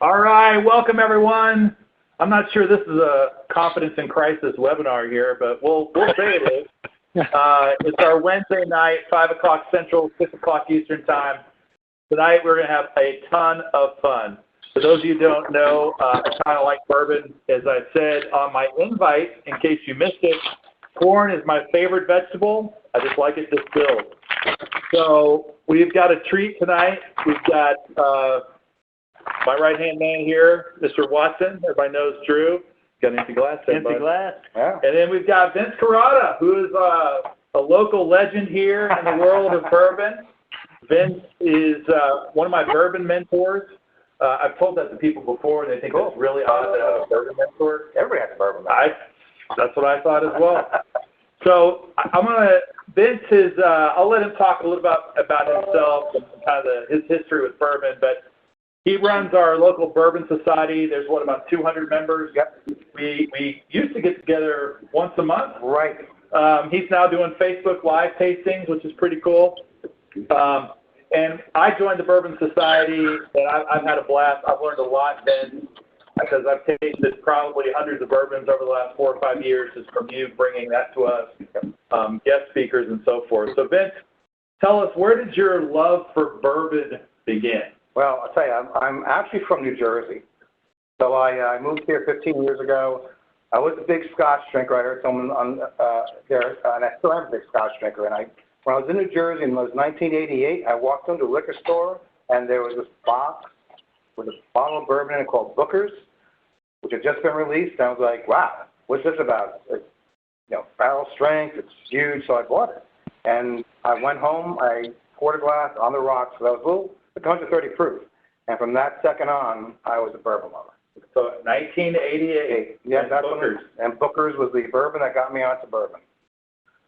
All right, welcome everyone. I'm not sure this is a confidence in crisis webinar here, but we'll say it is. It's our Wednesday night, 5 o'clock Central, 6 o'clock Eastern Time. Tonight we're going to have a ton of fun. For those of you who don't know, I kind of like bourbon. As I said on my invite, in case you missed it, corn is my favorite vegetable. I just like it distilled. So we've got a treat tonight. We've got my right-hand man here, Mr. Watson. Everybody knows Drew. Got an empty glass there, Empty glass. Yeah. And then we've got Vince Carrata, who is a local legend here in the world of bourbon. Vince is one of my bourbon mentors. I've told that to people before, and they think it's really odd to have a bourbon mentor. Everybody has a bourbon mentor. That's what I thought as well. So Vince is, I'll let him talk a little about himself and kind of his history with bourbon, but he runs our local bourbon society. There's about 200 members. Yep. We used to get together once a month. Right. He's now doing Facebook Live tastings, which is pretty cool. And I joined the Bourbon Society, and I've had a blast. I've learned a lot, Vince, because I've tasted probably hundreds of bourbons over the last 4 or 5 years just from you bringing that to us, guest speakers and so forth. So, Vince, tell us, where did your love for bourbon begin? Well, I'll tell you, I'm actually from New Jersey. So I moved here 15 years ago. I was a big Scotch drinker. I heard someone on there, and I still am a big Scotch drinker. And when I was in New Jersey in 1988, I walked into a liquor store, and there was this box with a bottle of bourbon in it called Booker's, which had just been released. And I was like, wow, what's this about? It's, barrel strength. It's huge. So I bought it. And I went home. I poured a glass on the rocks. So that was a little 130 proof. And from that second on, I was a bourbon lover. So 1988. Yeah, that's Booker's. And Booker's was the bourbon that got me onto bourbon.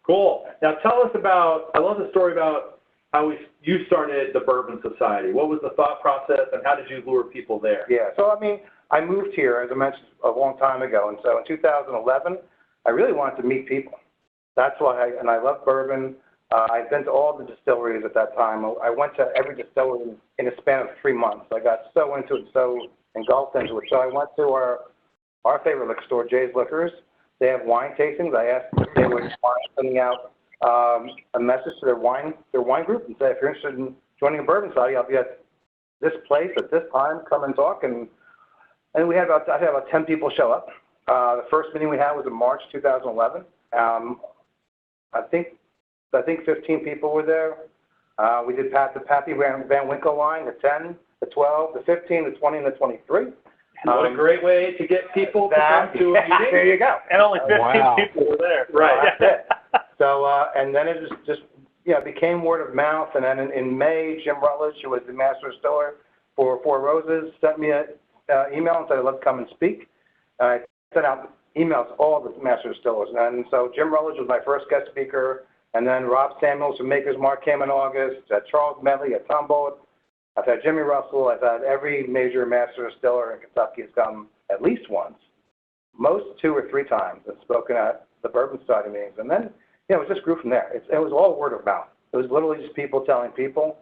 Cool. Now tell us about, I love the story about how you started the Bourbon Society. What was the thought process and how did you lure people there? Yeah, so I moved here, as I mentioned, a long time ago. And so in 2011, I really wanted to meet people. That's why, and I love bourbon. I've been to all the distilleries at that time. I went to every distillery in a span of 3 months. I got so into it, so engulfed into it. So I went to our favorite liquor store, Jay's Liquors. They have wine tastings. I asked if they would mind sending out a message to their wine group and say, if you're interested in joining a bourbon society, I'll be at this place at this time. Come and talk. And we had I had about 10 people show up. The first meeting we had was in March 2011. I think 15 people were there. We did the Pappy Van Winkle line, the 10, the 12, the 15, the 20, and the 23. What a great way to get people to come to a meeting. There you go. And only 15 people were there. Right. So, and then it just became word of mouth. And then in May, Jim Rutledge, who was the master distiller for Four Roses, sent me an email and said, I'd love to come and speak. I sent out emails to all the master distillers. And so Jim Rutledge was my first guest speaker. And then Rob Samuels from Maker's Mark came in August. Charles Medley, Tom Bullitt. I've had Jimmy Russell. I've had every major master distiller in Kentucky has come at least once, most 2 or 3 times, and spoken at the Bourbon Society meetings. And then, it just grew from there. It was all word of mouth. It was literally just people telling people.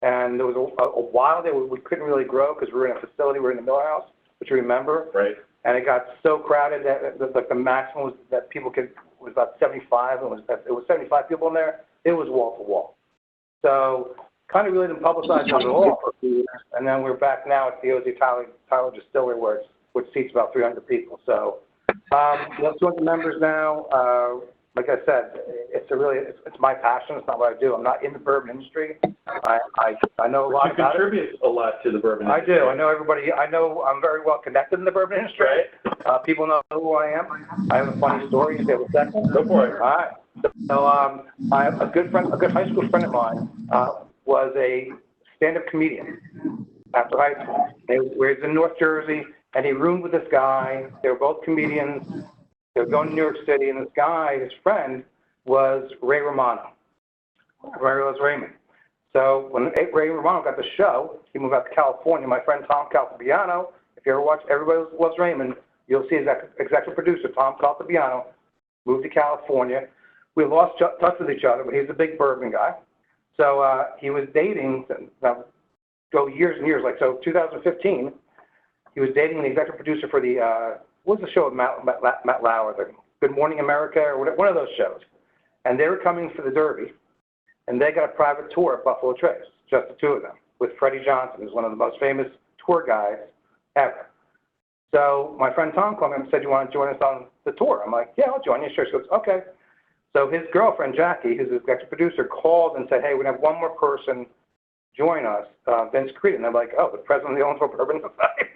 And there was a while there we couldn't really grow because we were in a facility. We were in the Miller House, which you remember. Right. And it got so crowded that the maximum was that people was about 75. It was 75 people in there. It was wall to wall. So kind of really didn't publicize it at all for a few years. And then we're back now at the O.Z. Tyler Distillery, which seats about 300 people. So we have 200 members now. Like I said, it's my passion. It's not what I do. I'm not in the bourbon industry. I know a lot about it. You contribute a lot to the bourbon industry. I do. I know everybody. I know I'm very well connected in the bourbon industry. Right. People know who I am. I have a funny story. You have a second? Go for it. All right. So I have a good high school friend of mine was a stand-up comedian after high school. He was in North Jersey, and he roomed with this guy. They were both comedians. They were going to New York City, and this guy, his friend, was Ray Romano. Ray was Raymond. So when Ray Romano got the show, he moved out to California. My friend Tom Caltabiano, if you ever watch Everybody Loves Raymond, you'll see his executive producer, Tom Caltabiano, moved to California. We lost touch with each other, but he's a big bourbon guy. So he was dating, now go years and years, like so 2015, He was dating the executive producer for the, what was the show with Matt Lauer, the Good Morning America, or one of those shows. And they were coming for the Derby, and they got a private tour of Buffalo Trace, just the two of them, with Freddie Johnson, who's one of the most famous tour guides ever. So my friend Tom called me and said, you want to join us on the tour? I'm like, yeah, I'll join you. Sure. She goes, okay. So his girlfriend, Jackie, who's the executive producer, called and said, hey, we're going to have one more person join us, Vince Creed. And I'm like, oh, the president of the Owensville Bourbon Society.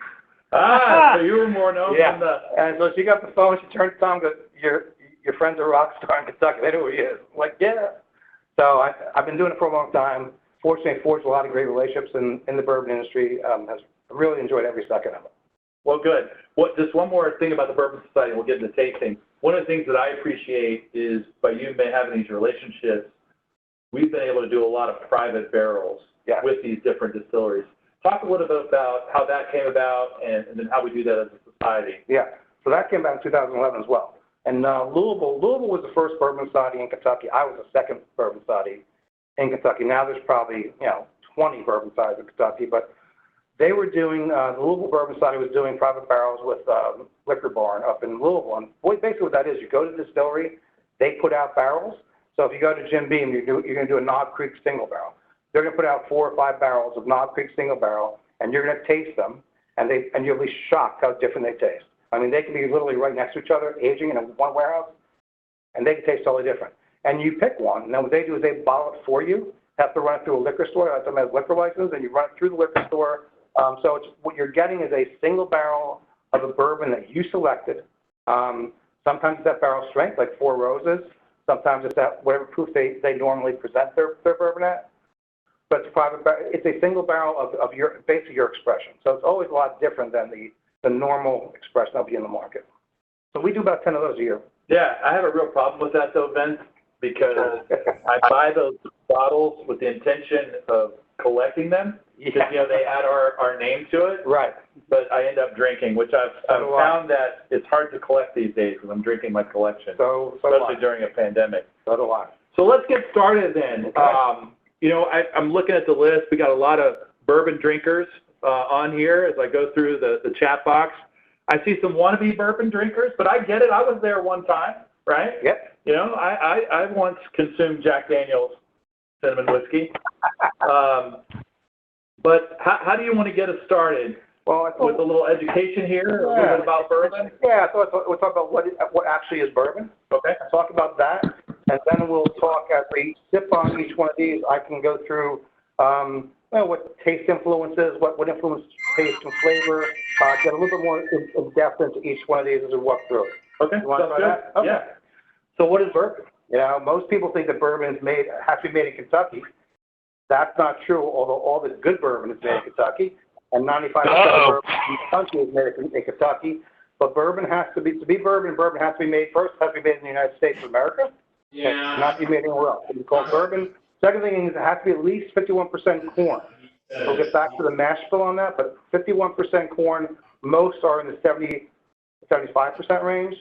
So you were more known than the... And so she got the phone, she turned to Tom and goes, your friend's a rock star in Kentucky. They know who he is. I'm like, yeah. So I've been doing it for a long time. Fortunately, forged a lot of great relationships in the bourbon industry. Has really enjoyed every second of it. Well, good. Just one more thing about the Bourbon Society, and we'll get into tasting. One of the things that I appreciate is by you having these relationships, we've been able to do a lot of private barrels with these different distilleries. Talk a little bit about how that came about and then how we do that as a society. Yeah. So that came about in 2011 as well. And Louisville was the first bourbon society in Kentucky. I was the second bourbon society in Kentucky. Now there's probably 20 bourbon societies in Kentucky, but they were doing the Louisville Bourbon Society was doing private barrels with Liquor Barn up in Louisville. And basically what that is, you go to the distillery, they put out barrels. So if you go to Jim Beam, you're going to do a Knob Creek single barrel. They're going to put out 4 or 5 barrels of Knob Creek single barrel, and you're going to taste them, and you'll be shocked how different they taste. I mean, they can be literally right next to each other, aging in one warehouse, and they can taste totally different. And you pick one, and then what they do is they bottle it for you. Have to run it through a liquor store, let them have liquor license, and you run it through the liquor store. So what you're getting is a single barrel of a bourbon that you selected. Sometimes it's that barrel strength, like Four Roses. Sometimes it's that whatever proof they normally present their bourbon at. But it's a single barrel of basically your expression. So it's always a lot different than the normal expression that'll be in the market. So we do about 10 of those a year. Yeah, I have a real problem with that though, Vince, because I buy those bottles with the intention of collecting them. Because, they add our name to it. Right. But I end up drinking, which I've found that it's hard to collect these days because I'm drinking my collection, especially during a pandemic. So do I. So let's get started then. Okay. I'm looking at the list. We got a lot of bourbon drinkers on here as I go through the chat box. I see some wannabe bourbon drinkers, but I get it. I was there one time, right? Yep. I once consumed Jack Daniel's cinnamon whiskey. But how do you want to get us started? Well, with a little education here, a little bit about bourbon? Yeah, so we'll talk about what actually is bourbon. Okay. I'll talk about that, and then we'll talk as we sip on each one of these. I can go through what taste influences, what influence taste and flavor, get a little bit more in depth into each one of these as we walk through it. Okay. You want to try that? Okay. Yeah. So what is bourbon? Most people think that bourbon has to be made in Kentucky. That's not true, although all the good bourbon is made in Kentucky, and 95% of bourbon in the country is made in Kentucky. But bourbon has to be bourbon has to be made first, has to be made in the United States of America. Yeah. Not be made anywhere else. It's called bourbon. Second thing is it has to be at least 51% corn. We'll get back to the mash bill on that, but 51% corn, most are in the 75% range.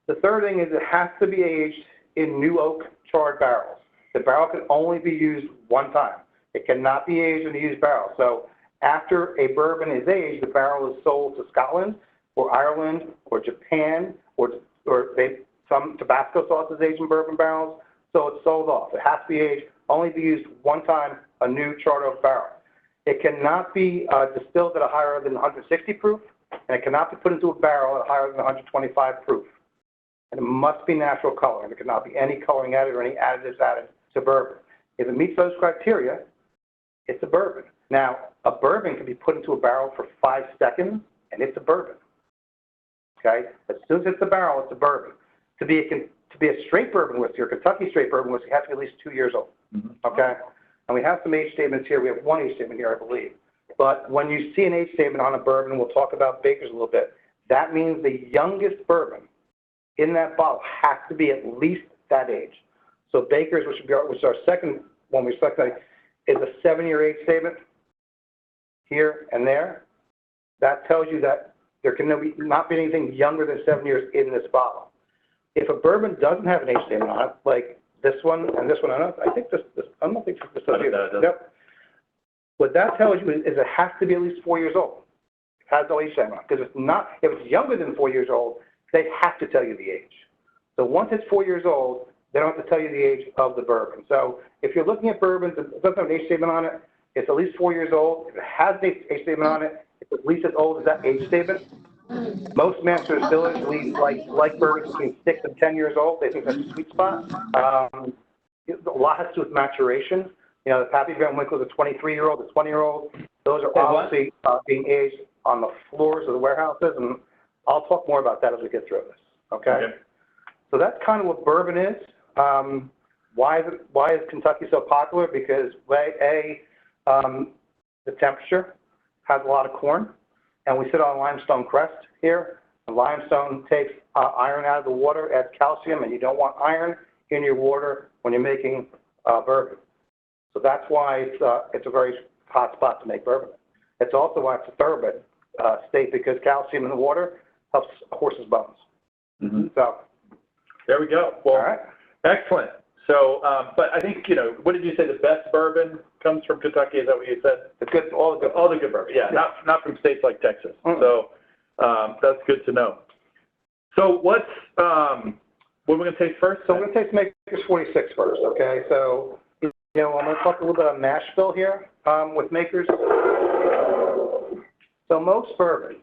The third thing is it has to be aged in new oak charred barrels. The barrel can only be used one time. It cannot be aged in a used barrel. So after a bourbon is aged, the barrel is sold to Scotland or Ireland or Japan or some Tabasco sauce is aged in bourbon barrels. So it's sold off. It has to be aged, only be used one time, a new charred oak barrel. It cannot be distilled at a higher than 160 proof, and it cannot be put into a barrel at higher than 125 proof. And it must be natural coloring. There cannot be any coloring added or any additives added to bourbon. If it meets those criteria, it's a bourbon. Now, a bourbon can be put into a barrel for 5 seconds, and it's a bourbon. Okay? As soon as it's a barrel, it's a bourbon. To be a straight bourbon whiskey, or Kentucky straight bourbon whiskey, it has to be at least 2 years old. Mm-hmm. Okay? And we have some age statements here. We have one age statement here, I believe. But when you see an age statement on a bourbon, we'll talk about Baker's a little bit. That means the youngest bourbon in that bottle has to be at least that age. So Baker's, which is our second one we selected, is a 7-year age statement here and there. That tells you that there can not be anything younger than 7 years in this bottle. If a bourbon doesn't have an age statement on it, like this one and this one, I don't think this does either. Yep. What that tells you is it has to be at least 4 years old. has no age stamp on it. Because if it's younger than 4 years old, they have to tell you the age. So once it's 4 years old, they don't have to tell you the age of the bourbon. So if you're looking at bourbons and it doesn't have an age statement on it, it's at least 4 years old. If it has an age statement on it, it's at least as old as that age statement. Most master distillers like bourbons between 6 and 10 years old. They think that's a sweet spot. A lot has to do with maturation. You know, the Pappy Van Winkle is a 23-year-old, a 20-year-old. Those are obviously being aged on the floors of the warehouses, and I'll talk more about that as we get through this. Okay? So that's kind of what bourbon is. Why is Kentucky so popular? Because the temperature has a lot of corn, and we sit on a limestone crest here. The limestone takes iron out of the water, adds calcium, and you don't want iron in your water when you're making bourbon. So that's why it's a very hot spot to make bourbon. It's also why it's a thoroughbred state, because calcium in the water helps a horse's bones. So there we go. Well, all right. Excellent. So, but I think, you know, what did you say? The best bourbon comes from Kentucky. Is that what you said? The good, all All the good bourbon. Yeah, yeah. not from states like Texas. So that's good to know. So what are we going to taste first? So we're going to taste Makers 46 first, okay? So, you know, I'm going to talk a little bit about mash bill here with Makers. So most bourbons,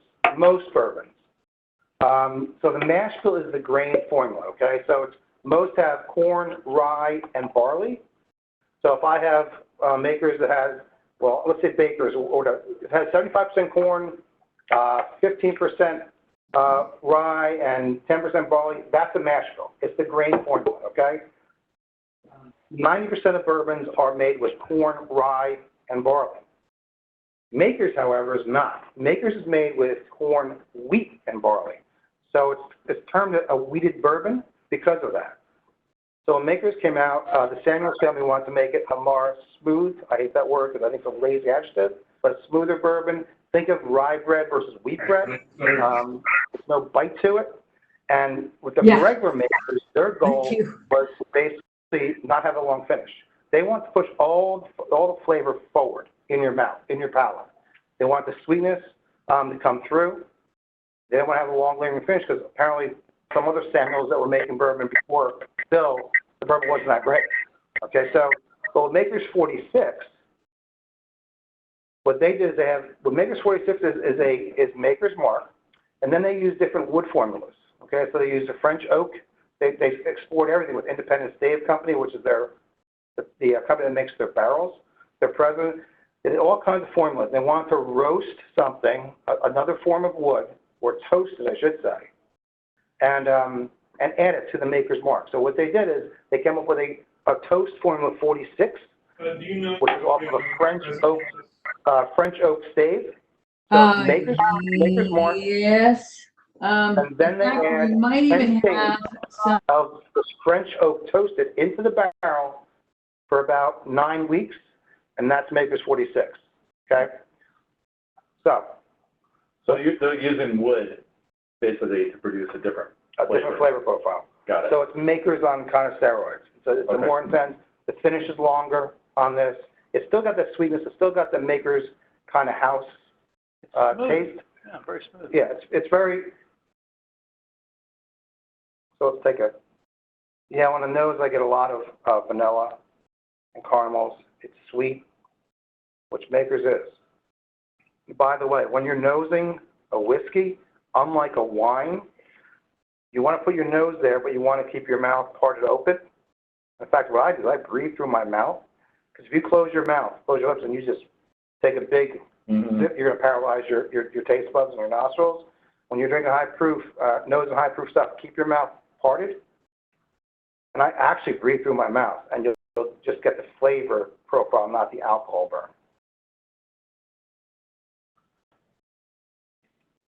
so the mash bill is the grain formula, okay? So most have corn, rye, and barley. So if I have Makers that has, well, let's say Bakers, it has 75% corn, 15% rye, and 10% barley, that's a mash bill. It's the grain formula, okay? 90% of bourbons are made with corn, rye, and barley. Makers, however, is not. Makers is made with corn, wheat, and barley. So it's termed a wheated bourbon because of that. So when Makers came out, the Samuels family wanted to make it a more smooth, I hate that word because I think it's a lazy adjective, but a smoother bourbon. Think of rye bread versus wheat bread. There's no bite to it. And with the regular Makers, their goal was to basically not have a long finish. They want to push all the flavor forward in your mouth, in your palate. They want the sweetness to come through. They don't want to have a long lingering finish because apparently some other Samuels that were making bourbon before, still, the bourbon wasn't that great. Okay, so with Makers 46, what they did is they have, what Makers 46 is Maker's Mark, and then they use different wood formulas. Okay, so they use the French oak. They export everything with Independent Stave Company, which is the company that makes their barrels. Their president, they did all kinds of formulas. They want to roast something, another form of wood, or toast it, I should say, and add it to the Maker's Mark. So what they did is they came up with a toast formula 46, which is off of a French oak stave. So Maker's Mark. Yes. And then they add we might even 10 have some. of this French oak toasted into the barrel for about 9 weeks, and that's Makers 46. Okay. So they're using wood basically to produce a different flavor profile. Got it. So it's Makers on kind of steroids. So it's a more intense. The finish is longer on this. It's still got that sweetness. It's still got the Makers kind of house taste. Yeah, very smooth. Yeah, it's very. So let's take on the nose I get a lot of vanilla and caramels. It's sweet, which Makers is. By the way, when you're nosing a whiskey, unlike a wine, you want to put your nose there, but you want to keep your mouth parted open. In fact, what I do, I breathe through my mouth, because if you close your mouth, close your lips, and you just take a big sip, you're going to paralyze your taste buds and your nostrils. When you're drinking high-proof, nose and high-proof stuff, keep your mouth parted. And I actually breathe through my mouth, and you'll just get the flavor profile, not the alcohol burn.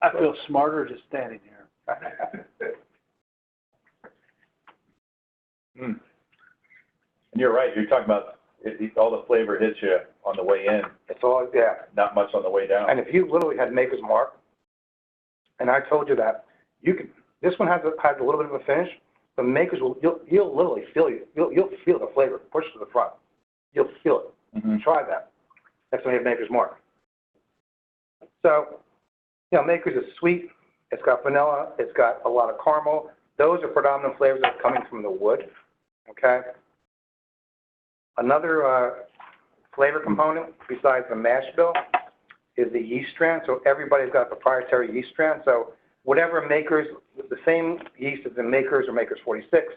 I feel smarter just standing here. And you're right. You're talking about all the flavor hits you on the way in. It's all, Not much on the way down. And if you literally had Maker's Mark, and I told you that, this one has a little bit of a finish, but Maker's you'll literally feel you'll feel the flavor push to the front. You'll feel it. Try that. That's when you have Maker's Mark. So Makers is sweet. It's got vanilla. It's got a lot of caramel. Those are predominant flavors that are coming from the wood, okay? Another flavor component besides the mash bill is the yeast strand. So everybody's got a proprietary yeast strand. So whatever Makers, the same yeast as in Makers or Makers 46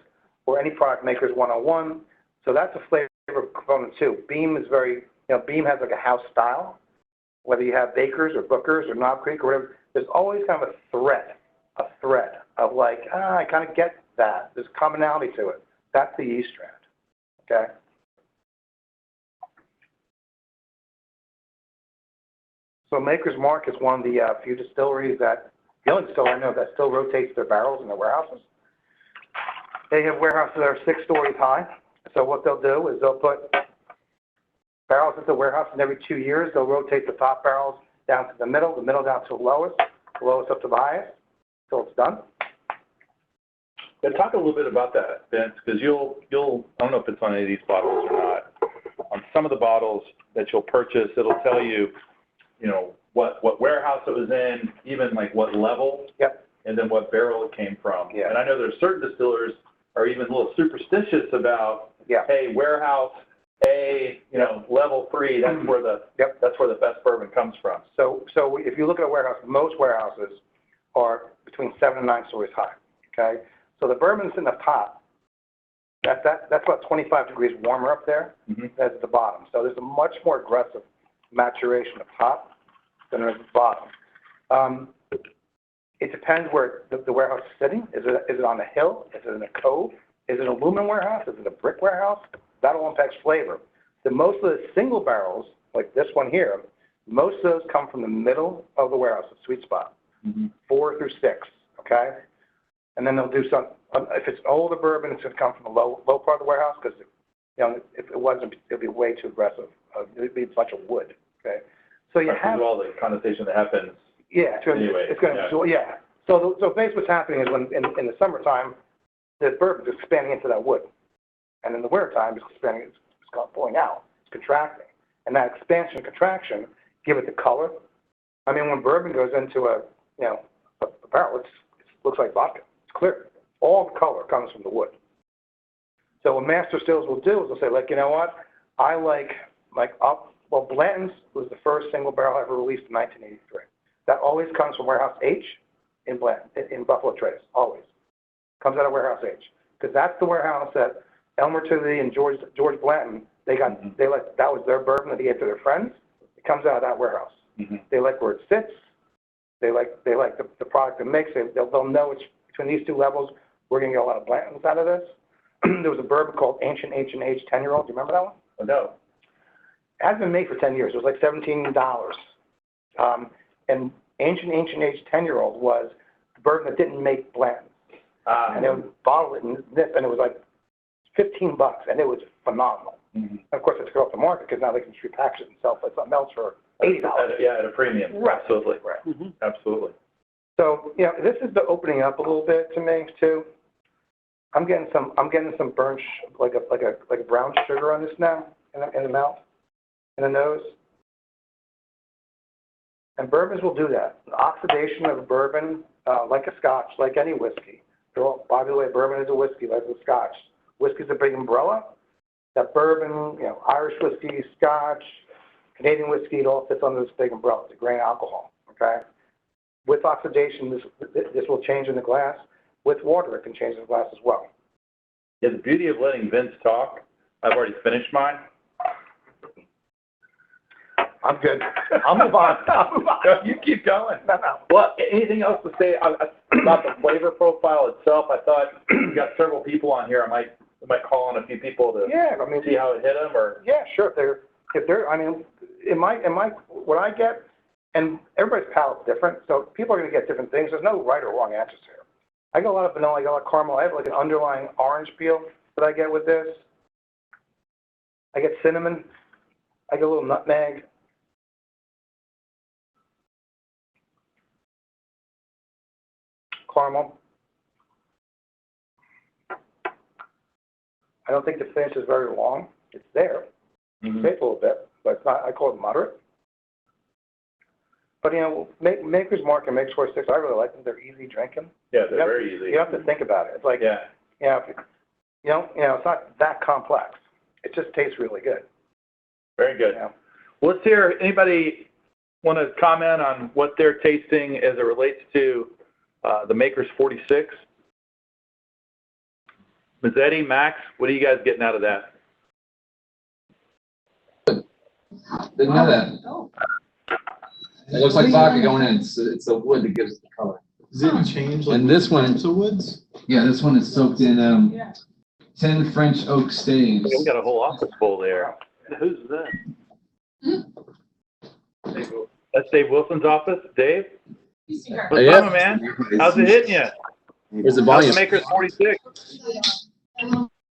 or any product Makers 101. So that's a flavor component too. Beam is very, Beam has like a house style. Whether you have Bakers or Bookers or Knob Creek or whatever, there's always kind of a thread of like, I kind of get that. There's commonality to it. That's the yeast strand, okay? So Maker's Mark is one of the few distilleries that, the only distillery I know that still rotates their barrels in their warehouses. They have warehouses that are 6 stories high. So what they'll do is they'll put barrels at the warehouse, and every 2 years they'll rotate the top barrels down to the middle down to the lowest up to the highest, until it's done. Yeah, talk a little bit about that, Vince, because you'll I don't know if it's on any of these bottles or not. On some of the bottles that you'll purchase, it'll tell you, what warehouse it was in, even like what level, Yep. and then what barrel it came from. Yeah. And I know there's certain distillers are even a little superstitious about, Yeah. hey, warehouse A, level 3, that's where the best bourbon comes from. So if you look at a warehouse, most warehouses are between 7 and 9 stories high, okay? So the bourbon's in the top. That's about 25 degrees warmer up there Mm-hmm. than at the bottom. So there's a much more aggressive maturation up top than at the bottom. It depends where the warehouse is sitting. Is it on a hill? Is it in a cove? Is it an aluminum warehouse? Is it a brick warehouse? That all impacts flavor. Most of the single barrels, like this one here, most of those come from the middle of the warehouse, the sweet spot, Mm-hmm. 4 through 6, okay? And then they'll do some, if it's older bourbon, it's going to come from the low part of the warehouse because, if it wasn't, it'd be way too aggressive. It'd be a bunch of wood, okay? So you have all the condensation that happens. Yeah, it's going to absorb. Yeah. So basically, what's happening is when in the summertime, the bourbon is expanding into that wood, and in the wintertime, it's expanding. It's pulling out. It's contracting, and that expansion and contraction give it the color. I mean, when bourbon goes into a barrel, it looks like vodka. It's clear. All the color comes from the wood. So what master stills will do is they'll say, like, you know what? I like Blanton's was the first single barrel ever released in 1983. That always comes from Warehouse H in Buffalo Trace, always. Comes out of Warehouse H. Because that's the warehouse that Elmer Tilly and George Blanton, that was their bourbon that they gave to their friends. It comes out of that warehouse. Mm-hmm. They like where it sits. They like the product it makes. They'll know it's between these two levels, we're going to get a lot of Blantons out of this. There was a bourbon called Ancient H 10-year-old. Do you remember that one? Oh, no. It hasn't been made for 10 years. It was like $17. And Ancient H 10-year-old was a bourbon that didn't make Blantons. And they would bottle it in this, and it was like $15, and it was phenomenal. Mm-hmm. And of course, it's go off the market because now they can repackage it and sell it for something else for $80. At a premium. Right. Absolutely. Right. Mm-hmm. Absolutely. So this is the opening up a little bit to me too. I'm getting some burnt like a brown sugar on this now in the mouth, in the nose. And bourbons will do that. The oxidation of a bourbon, like a scotch, like any whiskey. By the way, bourbon is a whiskey, like a scotch. Whiskey's a big umbrella. That bourbon, Irish whiskey, scotch, Canadian whiskey, it all fits under this big umbrella. It's a grain alcohol, okay? With oxidation, this will change in the glass. With water, it can change in the glass as well. Yeah, the beauty of letting Vince talk, I've already finished mine. I'm good. I'll move on. You keep going. No. Well, anything else to say about the flavor profile itself? I thought we got several people on here. I might call on a few people to see how it hit them, or yeah, sure. If they're, I mean, what I get, and everybody's palate's different, so people are going to get different things. There's no right or wrong answers here. I get a lot of vanilla, I get a lot of caramel. I have like an underlying orange peel that I get with this. I get cinnamon. I get a little nutmeg. Caramel. I don't think the finish is very long. It's there. Mm-hmm. It takes a little bit, but it's not, I call it moderate. But, Maker's Mark and Maker's 46, I really like them. They're easy drinking. Yeah, they're very easy. You don't have to think about it. It's like, Yeah. It's not that complex. It just tastes really good. Very good. Yeah. Well, let's hear, anybody want to comment on what they're tasting as it relates to the Maker's 46? Mazzetti, Max, what are you guys getting out of that? Didn't know that. It looks like vodka going in. It's the wood that gives it the color. Does it change like And this one, types of woods? yeah, this one is soaked in 10 French oak staves. We got a whole office full there. Who's that? That's Dave Wilson's office. Dave? What's Yeah. up, man? How's it hitting you? Here's the How's volume. the Maker's 46?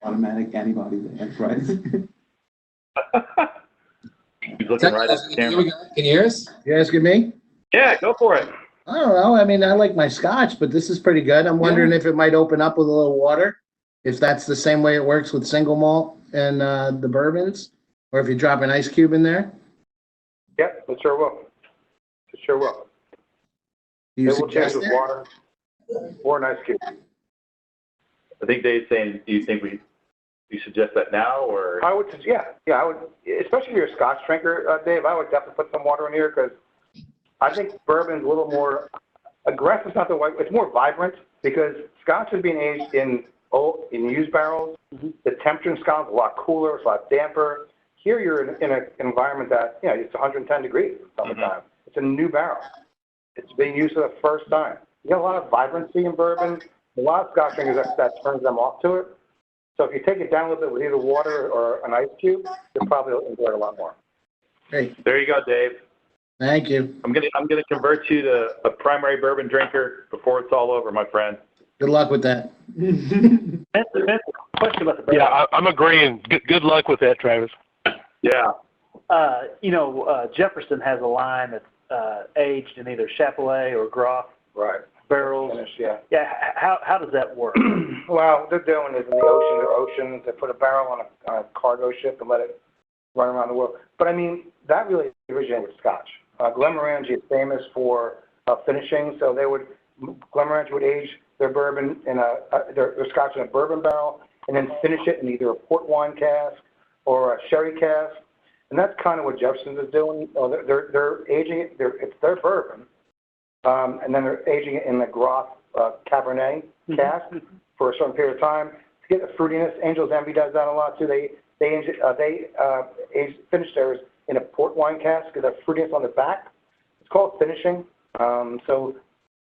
Automatic antibody there, right? He's looking right at the Here camera. we go. Can you hear us? You asking me? Yeah, go for it. I don't know. I mean, I like my scotch, but this is pretty good. I'm wondering if it might open up with a little water, if that's the same way it works with single malt and the bourbons, or if you drop an ice cube in there. Yep, it sure will. It sure will. Do you It will change suggest with that? water or an ice cube. I think Dave's saying, do you think we suggest that now, or? I would, I would, especially if you're a Scotch drinker, Dave, I would definitely put some water in here because I think bourbon's a little more aggressive. It's not the way, it's more vibrant because Scotch is being aged in used barrels. The temperature in Scotland's a lot cooler, it's a lot damper. Here you're in an environment that, it's 110 degrees some of the time. It's a new barrel. It's being used for the first time. You got a lot of vibrancy in bourbon. A lot of Scotch drinkers, that turns them off to it. So if you take it down a little bit with either water or an ice cube, you'll probably enjoy it a lot more. Great. There you go, Dave. Thank you. I'm gonna convert you to a primary bourbon drinker before it's all over, my friend. Good luck with that. Question about the bourbon. Yeah, I'm agreeing. Good luck with that, Travis. Yeah. Jefferson has a line that's aged in either Chapelet or Groff Right. barrels. Finish, yeah. Yeah, how does that work? Well, what they're doing is in the ocean, they're oceans. They put a barrel on a cargo ship and let it run around the world. But I mean, that really originated with Scotch. Glenmorangie is famous for finishing, so Glenmorangie would age their bourbon their Scotch in a bourbon barrel and then finish it in either a port wine cask or a sherry cask. And that's kind of what Jefferson's is doing. They're aging it. It's their bourbon, and then they're aging it in the Groff Cabernet cask for a certain period of time to get the fruitiness. Angel's Envy does that a lot too. They finish theirs in a port wine cask with that fruitiness on the back. It's called finishing. So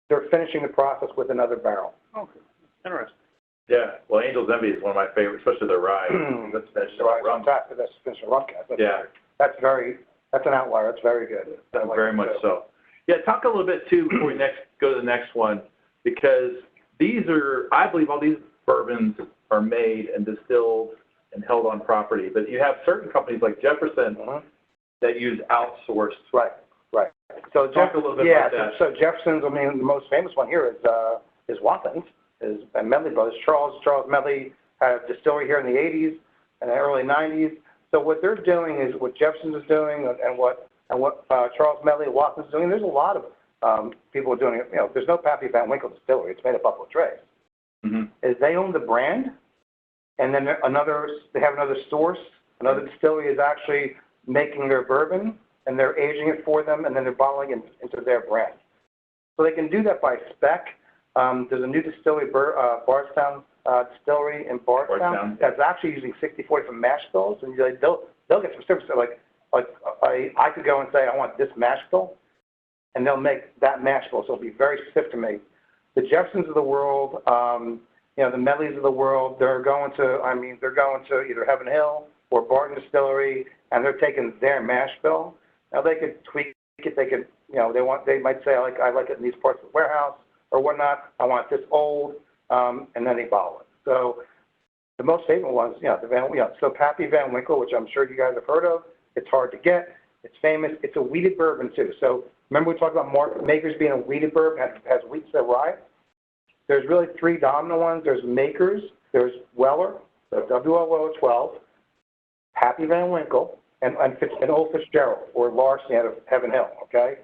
they're finishing the process with another barrel. Okay, interesting. Yeah. Well, Angel's Envy is one of my favorites, especially the rye. That's Right, rum. fantastic. That's finishing rum cask. Yeah. That's an outlier. That's very good. I like Very it, much too. so. Yeah, talk a little bit too before we go to the next one, because I believe all these bourbons are made and distilled and held on property. But you have certain companies like Jefferson that use outsourced. Right. So Talk a little bit about that. So Jefferson's, the most famous one here is Watkins, and Medley Brothers. Charles Medley had a distillery here in the 80s and the early 90s. So what they're doing is what Jefferson is doing and what Charles Medley and Watkins is doing. There's a lot of people doing it. There's no Pappy Van Winkle distillery. It's made of Buffalo Trace. Is they own the brand, and then they have another source. Another distillery is actually making their bourbon, and they're aging it for them, and then they're bottling it into their brand. So they can do that by spec. There's a new distillery, Bardstown Distillery in Bardstown, that's actually using 60/40 from mash bills, and they'll get specifics. Like I could go and say I want this mash bill, and they'll make that mash bill. So it'll be very specific to me. The Jeffersons of the world, the Medleys of the world, they're going to either Heaven Hill or Barton Distillery, and they're taking their mash bill. Now they could tweak it. They could, they might say I like it in these parts of the warehouse or whatnot. I want this old, and then they bottle it. So the most famous ones, so Pappy Van Winkle, which I'm sure you guys have heard of. It's hard to get. It's famous. It's a wheated bourbon too. So remember we talked about Makers being a wheated bourbon, has wheat instead of rye. There's really three dominant ones. There's Makers, there's Weller, the WLO 12, Pappy Van Winkle, and Old Fitzgerald or Larson out of Heaven Hill. Okay.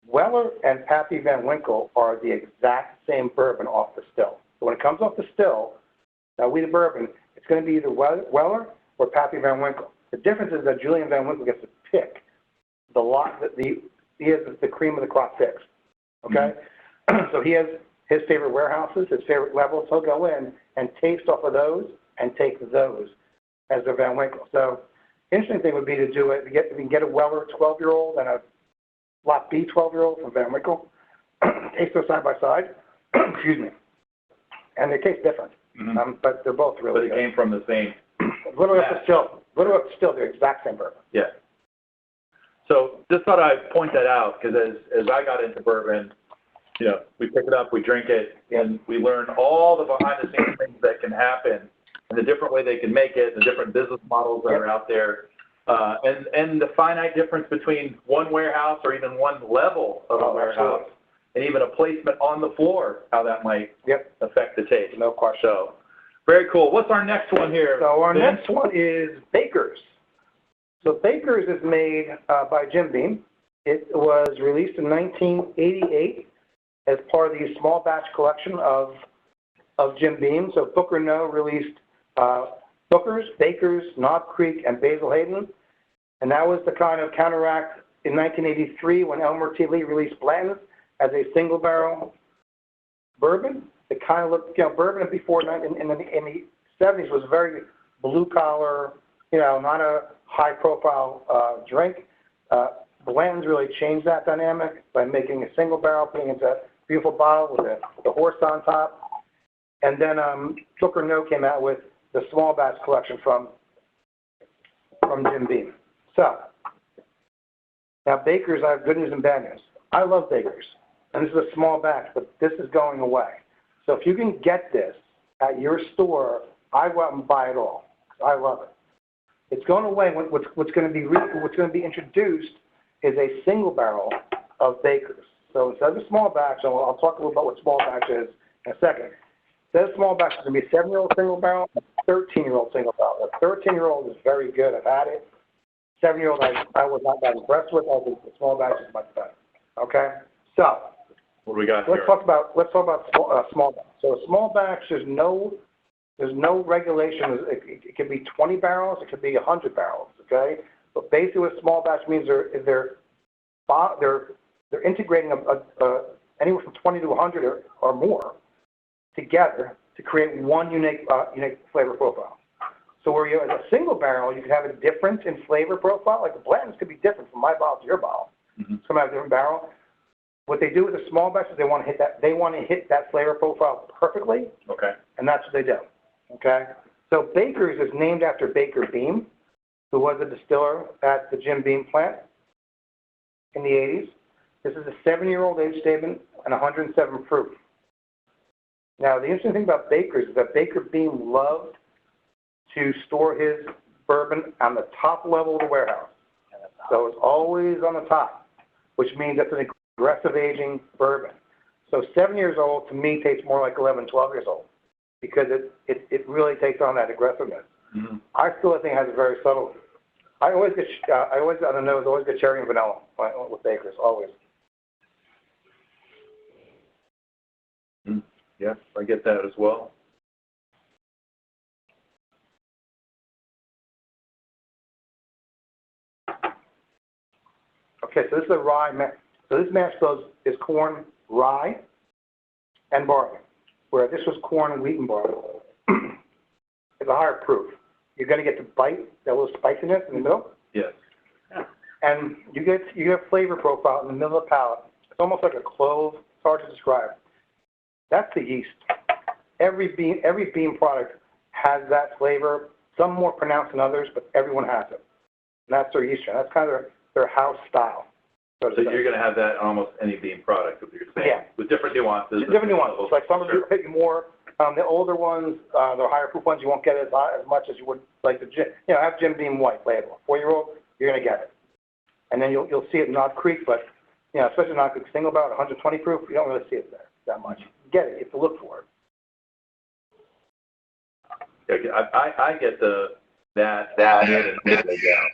Weller and Pappy Van Winkle are the exact same bourbon off the still. So when it comes off the still, now we the bourbon, it's going to be either Weller or Pappy Van Winkle. The difference is that Julian Van Winkle gets to pick the lot that he has the cream of the crop picks. Okay, so he has his favorite warehouses, his favorite levels. He'll go in and taste off of those and take those as their Van Winkle. So interesting thing would be to do it. We can get a Weller 12-year-old and a Lot B 12-year-old from Van Winkle. Taste those side by side. Excuse me. And they taste different, but they're both really But it good. came from the same. Literally up to still, they're the exact same bourbon. Yeah. So just thought I'd point that out because as I got into bourbon, you know, we pick it up, we drink it, and we learn all the behind-the-scenes things that can happen and the different way they can make it, the different business models that are out there, and the finite difference between one warehouse or even one level of a warehouse, and even a placement on the floor, how that might affect the taste. No question. So, very cool. What's our next one here? So our Vince? next one is Baker's. So Baker's is made by Jim Beam. It was released in 1988 as part of the small batch collection of Jim Beam. So Booker No released Booker's, Baker's, Knob Creek, and Basil Hayden. And that was to kind of counteract in 1983 when Elmer T. Lee released Blanton's as a single barrel bourbon. It kind of looked, bourbon before in the 70s was very blue collar, not a high profile drink. Blanton's really changed that dynamic by making a single barrel, putting it into a beautiful bottle with the horse on top. And then Booker No came out with the small batch collection from Jim Beam. So now Baker's, I have good news and bad news. I love Baker's, and this is a small batch, but this is going away. So if you can get this at your store, I go out and buy it all. I love it. It's going away. What's going to be introduced is a single barrel of Baker's. So instead of a small batch, and I'll talk a little about what small batch is in a second. Instead of small batch, it's going to be a 7-year-old single barrel, and a 13-year-old single barrel. The 13-year-old is very good. I've had it. 7-year-old, I was not that impressed with. I think the small batch is much better. Okay. So What do we got let's here? talk about small batch. So a small batch, there's no regulation. It could be 20 barrels. It could be 100 barrels. Okay. But basically, what small batch means they're integrating anywhere from 20 to 100 or more together to create one unique flavor profile. So where you have a single barrel, you can have a difference in flavor profile. Like the Blanton's could be different from my bottle to your bottle. It's coming out of a different barrel. What they do with a small batch is they want to hit that flavor profile perfectly. Okay. And that's what they do. Okay. So Baker's is named after Baker Beam, who was a distiller at the Jim Beam plant in the 80s. This is a 7-year-old age statement and 107 proof. Now, the interesting thing about Baker's is that Baker Beam loved to store his bourbon on the top level of the warehouse. So it's always on the top, which means that's an aggressive aging bourbon. So 7 years old, to me, tastes more like 11, 12 years old because it really takes on that aggressiveness. I still think it has a very subtle. I always get on the nose, always get cherry and vanilla with Baker's, always. Yeah, I get that as well. Okay, so this is a rye mash. So this mash bill is corn, rye, and barley, where this was corn and wheat and barley. It's a higher proof. You're going to get the bite, that little spiciness in the middle. Yes. And you get flavor profile in the middle of the palate. It's almost like a clove. It's hard to describe. That's the yeast. Every bean product has that flavor. Some more pronounced than others, but everyone has it. And that's their yeast strain. That's kind of their house style. So you're going to have that on almost any bean product, what you're saying, with different nuances. Different nuances. Like some of you hit you more. The older ones, the higher proof ones, you won't get as much as you would like have Jim Beam White label. 4-year-old, you're going to get it. And then you'll see it in Knob Creek, but especially Knob Creek single barrel, 120 proof, you don't really see it there that much. You get it, you have to look for it. Yeah, I get that mid and midway down.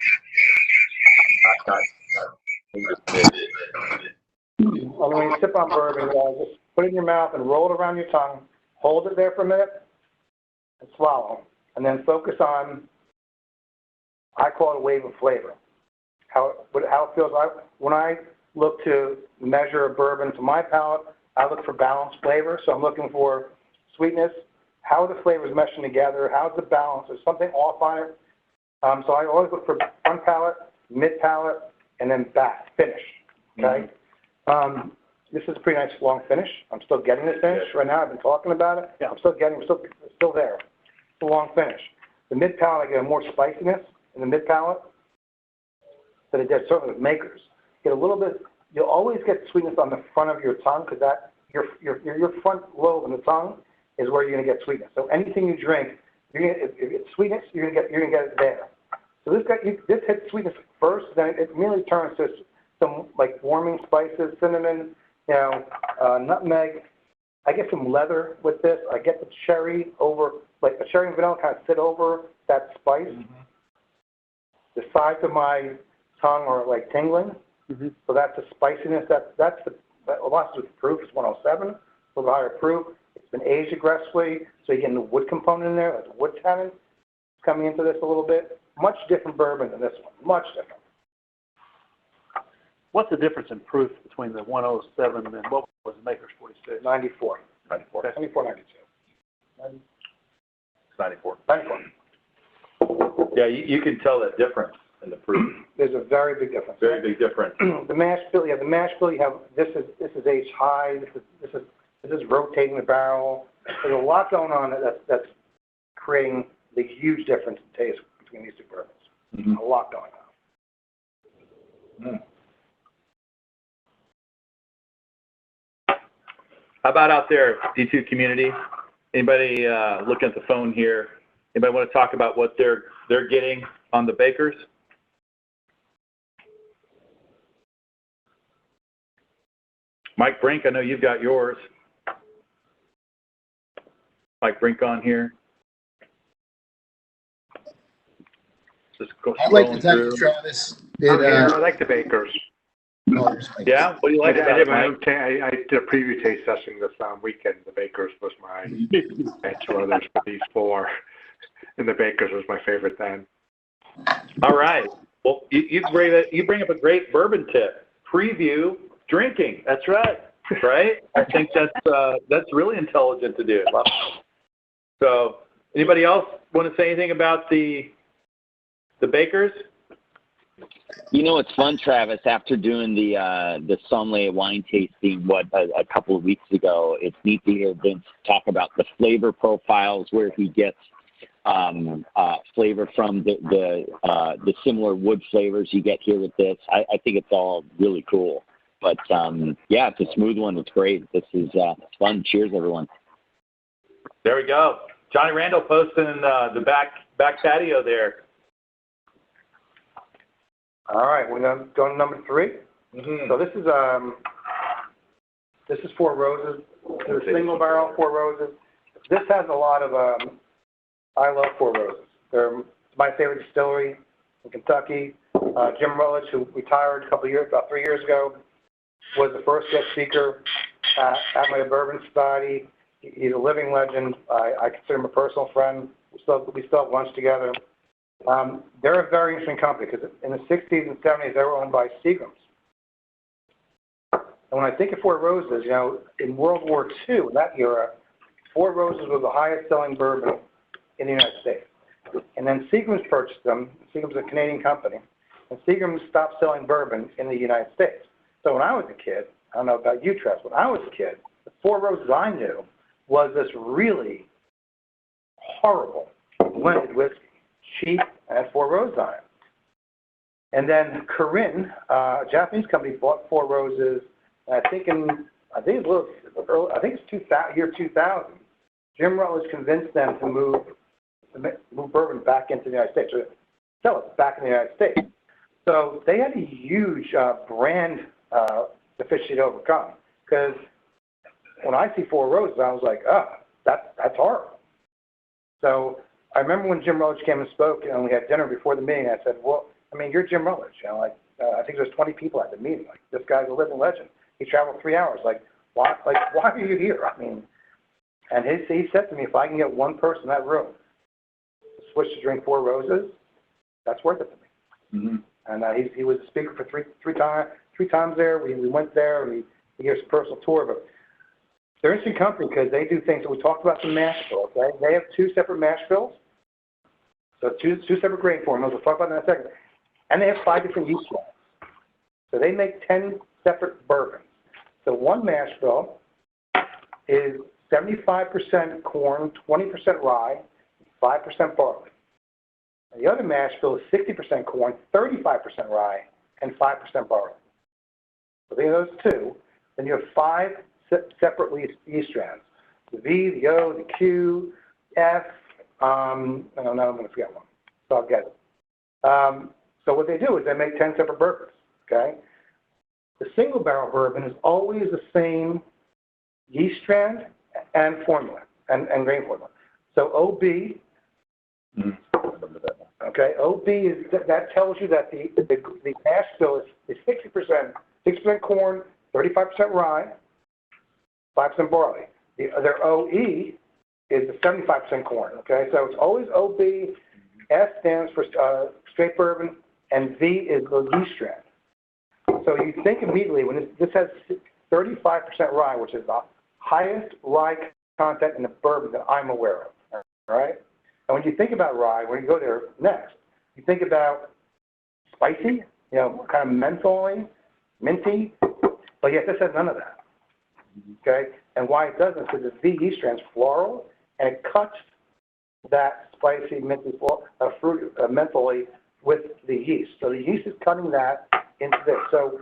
And when you sip on bourbon, just put it in your mouth and roll it around your tongue, hold it there for a minute, and swallow. And then focus on, I call it a wave of flavor. How it feels. When I look to measure a bourbon to my palate, I look for balanced flavor. So I'm looking for sweetness. How are the flavors meshing together? How's the balance? There's something off on it. So I always look for front palate, mid palate, and then back, finish. Okay? This is a pretty nice long finish. I'm still getting the finish right now. I've been talking about it. Yeah. I'm still there. It's a long finish. The mid palate, I get more spiciness in the mid palate than it did certainly with Makers. Get a little bit. You'll always get sweetness on the front of your tongue because that your front lobe in the tongue is where you're going to get sweetness. So anything you drink, if it's sweetness, you're going to get it there. So this hits sweetness first, then it immediately turns to some like warming spices, cinnamon, nutmeg. I get some leather with this. I get the cherry over, like the cherry and vanilla kind of sit over that spice. The sides of my tongue are like tingling. So that's the spiciness. That's the lots of proof is 107, a little higher proof. It's been aged aggressively, so you're getting the wood component in there, like the wood tannin coming into this a little bit. Much different bourbon than this one. Much different. What's the difference in proof between the 107 and what was Maker's 46? 94. 94. 94, 92. 94. 94. Yeah, you can tell that difference in the proof. There's a very big difference. Very big difference. The mash bill, you have this is aged high. This is rotating the barrel. There's a lot going on that's creating the huge difference in taste between these two bourbons. A lot going on. How about out there, D2 community? Anybody looking at the phone here? Anybody want to talk about what they're getting on the Bakers? Mike Brink, I know you've got yours. Mike Brink on here. Just go I'd like to scrolling tell you, through. Travis. I like the Bakers. Yeah, what do you like about it, Mike? I did a preview taste session this weekend. The Bakers was my bench others for these four, and the Bakers was my favorite then. All right. Well, you bring up a great bourbon tip. Preview drinking. That's right. Right? I think that's really intelligent to do. So, anybody else want to say anything about the Bakers? You know, it's fun, Travis. After doing the sommelier wine tasting, a couple of weeks ago, it's neat to hear Vince talk about the flavor profiles where he gets flavor from the similar wood flavors you get here with this. I think it's all really cool. But yeah, it's a smooth one. It's great. This is fun. Cheers, everyone. There we go. Johnny Randall posting in the back patio there. All right, we're going to number 3. So this is Four Roses. It's a single barrel Four Roses. This has a lot of I love Four Roses. They're my favorite distillery in Kentucky. Jim Rutledge, who retired about 3 years ago, was the first guest speaker at my Bourbon Society. He's a living legend. I consider him a personal friend. We still have lunch together. They're a very interesting company because in the 60s and 70s, they were owned by Seagram's. And when I think of Four Roses, in World War II, in that era, Four Roses was the highest selling bourbon in the United States. And then Seagram's purchased them. Seagram's is a Canadian company. And Seagram's stopped selling bourbon in the United States. So when I was a kid, I don't know about you, Tress, when I was a kid, the Four Roses I knew was this really horrible blended whiskey. Cheap, and had Four Roses on it. And then Corinne, a Japanese company, bought Four Roses. I think it's 2000. Jim Rutledge convinced them to move bourbon back into the United States, or sell it back in the United States. So they had a huge brand deficiency to overcome. Because when I see Four Roses, I was like, that's horrible. So I remember when Jim Rutledge came and spoke, and we had dinner before the meeting. I said, "Well, I mean, you're Jim Rutledge. I think there's 20 people at the meeting. Like, this guy's a living legend. He traveled 3 hours. Like, why are you here? I mean, and he said to me, if I can get one person in that room to switch to drink Four Roses, that's worth it to me. Mm-hmm. And he was a speaker for three times there. We went there, and he gave us a personal tour. But they're an interesting company because they do things that we talked about in mash bill. Okay? They have 2 separate mash bills, so two separate grain formulas. We'll talk about that in a second. And they have 5 different yeast strains. So they make 10 separate bourbons. So one mash bill is 75% corn, 20% rye, 5% barley. And the other mash bill is 60% corn, 35% rye, and 5% barley. So they have those 2. Then you have 5 separate yeast strands: the V, the O, the Q, F. No, I'm going to forget one, so I'll get it. So what they do is they make 10 separate bourbons. Okay. The single barrel bourbon is always the same yeast strand and formula and grain formula. So OB. Okay, OB is that tells you that the mash bill is 60% corn, 35% rye, 5% barley. Their OE is the 75% corn. Okay, so it's always OB. S stands for straight bourbon, and V is the yeast strand. So you think immediately when this has 35% rye, which is the highest rye content in the bourbon that I'm aware of. All right. And when you think about rye, when you go there next, you think about spicy, kind of mentholy, minty, but yet this has none of that. Okay? And why it doesn't is because the V yeast strand is floral, and it cuts that spicy, minty, fruit, mentholy with the yeast. So the yeast is cutting that into this. So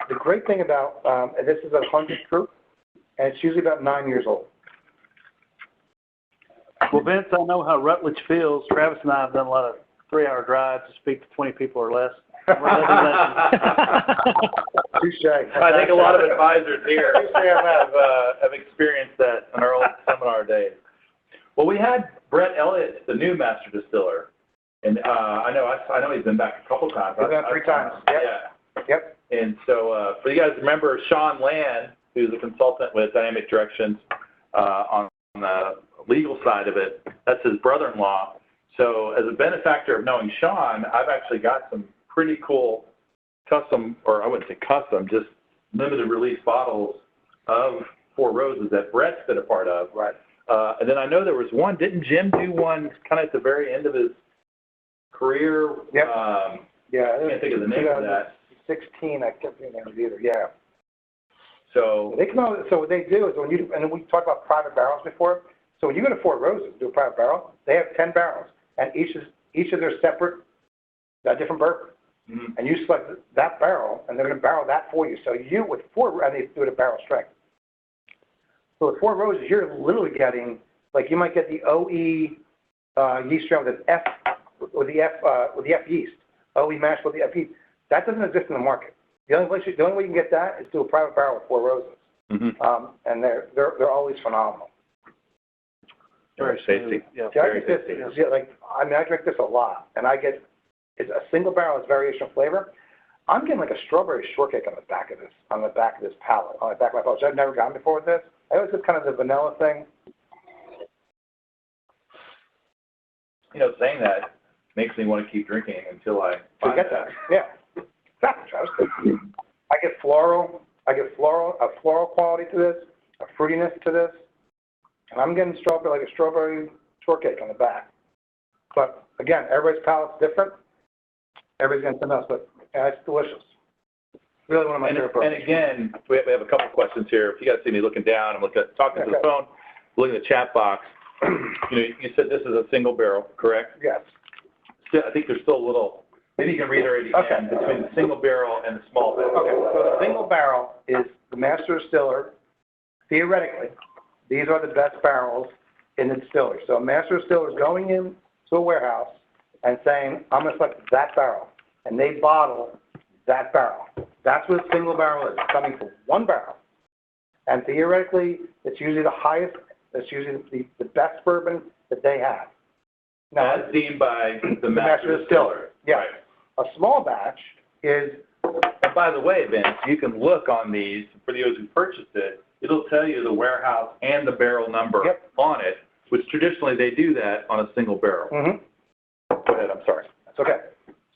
the great thing about, and this is a 100 proof, and it's usually about 9 years old. Well, Vince, I know how Rutledge feels. Travis and I have done a lot of 3-hour drives to speak to 20 people or less. Touche. I think a lot of advisors here have experienced that in our old seminar days. Well, we had Brett Elliott, the new master distiller, and I know he's been back a couple times. He's been 3 times. Yep. Yeah. Yep. And so, for you guys remember Sean Land, who's a consultant with Dynamic Directions on the legal side of it, that's his brother-in-law. So as a benefactor of knowing Sean, I've actually got some pretty cool custom, or I wouldn't say custom, just limited release bottles of Four Roses that Brett's been a part of. Right. And then I know there was one, didn't Jim do one kind of at the very end of his career? Yep. Yeah. I can't think of the name of that. 16, I can't think of it either. Yeah. So they come out. So what they do is and we talked about private barrels before. So when you go to Four Roses, do a private barrel, they have 10 barrels, and each of their separate, different bourbon. Mm-hmm. And you select that barrel, and they're going to barrel that for you. So and they do it at barrel strength. So with Four Roses, you're literally getting, like you might get the OE yeast strain with the F yeast, OE mash with the F yeast. That doesn't exist in the market. The only way you can get that is through a private barrel with Four Roses. Mm-hmm. And they're always phenomenal. Very tasty. Yeah, very tasty. Yeah, I drink this a lot, and it's a single barrel is variation of flavor. I'm getting like a strawberry shortcake on the back of this palate, on the back of my palate, which I've never gotten before with this. I always get kind of the vanilla thing. Saying that makes me want to keep drinking until I find that. Yeah. Exactly, Travis. I get a floral quality to this, a fruitiness to this, and I'm getting like a strawberry shortcake on the back. But again, everybody's palate's different. Everybody's getting something else, but it's delicious. Really one of my favorite bourbons. And again, we have a couple questions here. If you guys see me looking down, I'm talking to the phone, looking at the chat box. You said this is a single barrel, correct? Yes. I think there's still a little. Maybe you can reiterate again between the single barrel and the small barrel. Okay, so the single barrel is the master distiller. Theoretically, these are the best barrels in the distillery. So a master distiller is going into a warehouse and saying, I'm going to select that barrel. And they bottle that barrel. That's what a single barrel is. It's coming from one barrel. And theoretically, it's usually the highest, it's usually the best bourbon that they have. Now, as deemed by the master distiller. Yeah. Right. A small batch is a And by the way, Vince, you can look on these, for those who purchased it, it'll tell you the warehouse and the barrel number on it, which traditionally they do that on a single barrel. Go ahead, I'm sorry. That's okay.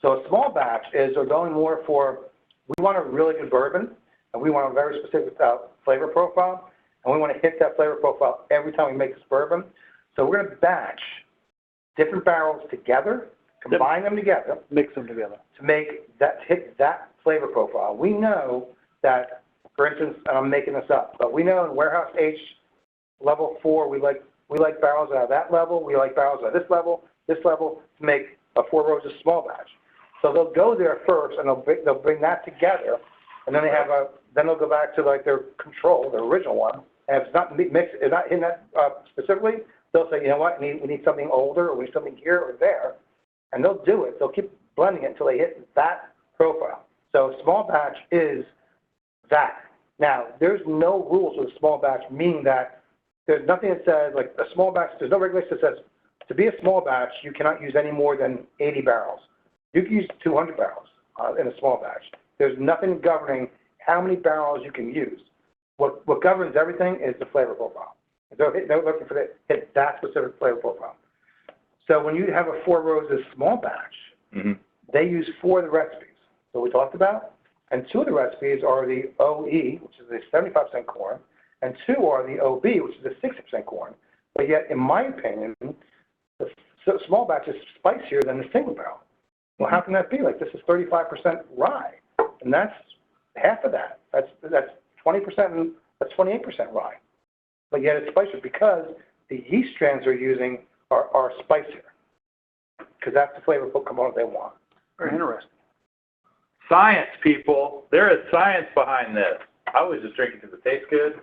So a small batch is they're going more for, we want a really good bourbon, and we want a very specific flavor profile, and we want to hit that flavor profile every time we make this bourbon. So we're going to batch different barrels together, combine them together, Mix them together. to make that, to hit that flavor profile. We know that, for instance, and I'm making this up, but we know in warehouse H level 4, we like barrels out of that level, we like barrels at this level, to make a Four Roses small batch. So they'll go there first, and they'll bring that together, and then then they'll go back to like their control, their original one. And if it's not mixed, it's not in that specifically, they'll say, you know what, we need something older, or we need something here or there, and they'll do it. They'll keep blending it until they hit that profile. So small batch is that. Now, there's no rules with a small batch, meaning that there's nothing that says, like a small batch, there's no regulation that says, to be a small batch, you cannot use any more than 80 barrels. You can use 200 barrels in a small batch. There's nothing governing how many barrels you can use. What governs everything is the flavor profile. They're looking for hit that specific flavor profile. So when you have a Four Roses small batch, they use 4 of the recipes that we talked about, and 2 of the recipes are the OE, which is the 75% corn, and 2 are the OB, which is the 60% corn. But yet, in my opinion, the small batch is spicier than the single barrel. Well, how can that be? Like, this is 35% rye, and that's half of that. That's 20%, and that's 28% rye. But yet it's spicier because the yeast strands they're using are spicier, because that's the flavorful component they want. Very interesting. Science, people. There is science behind this. I was just drinking because it tastes good.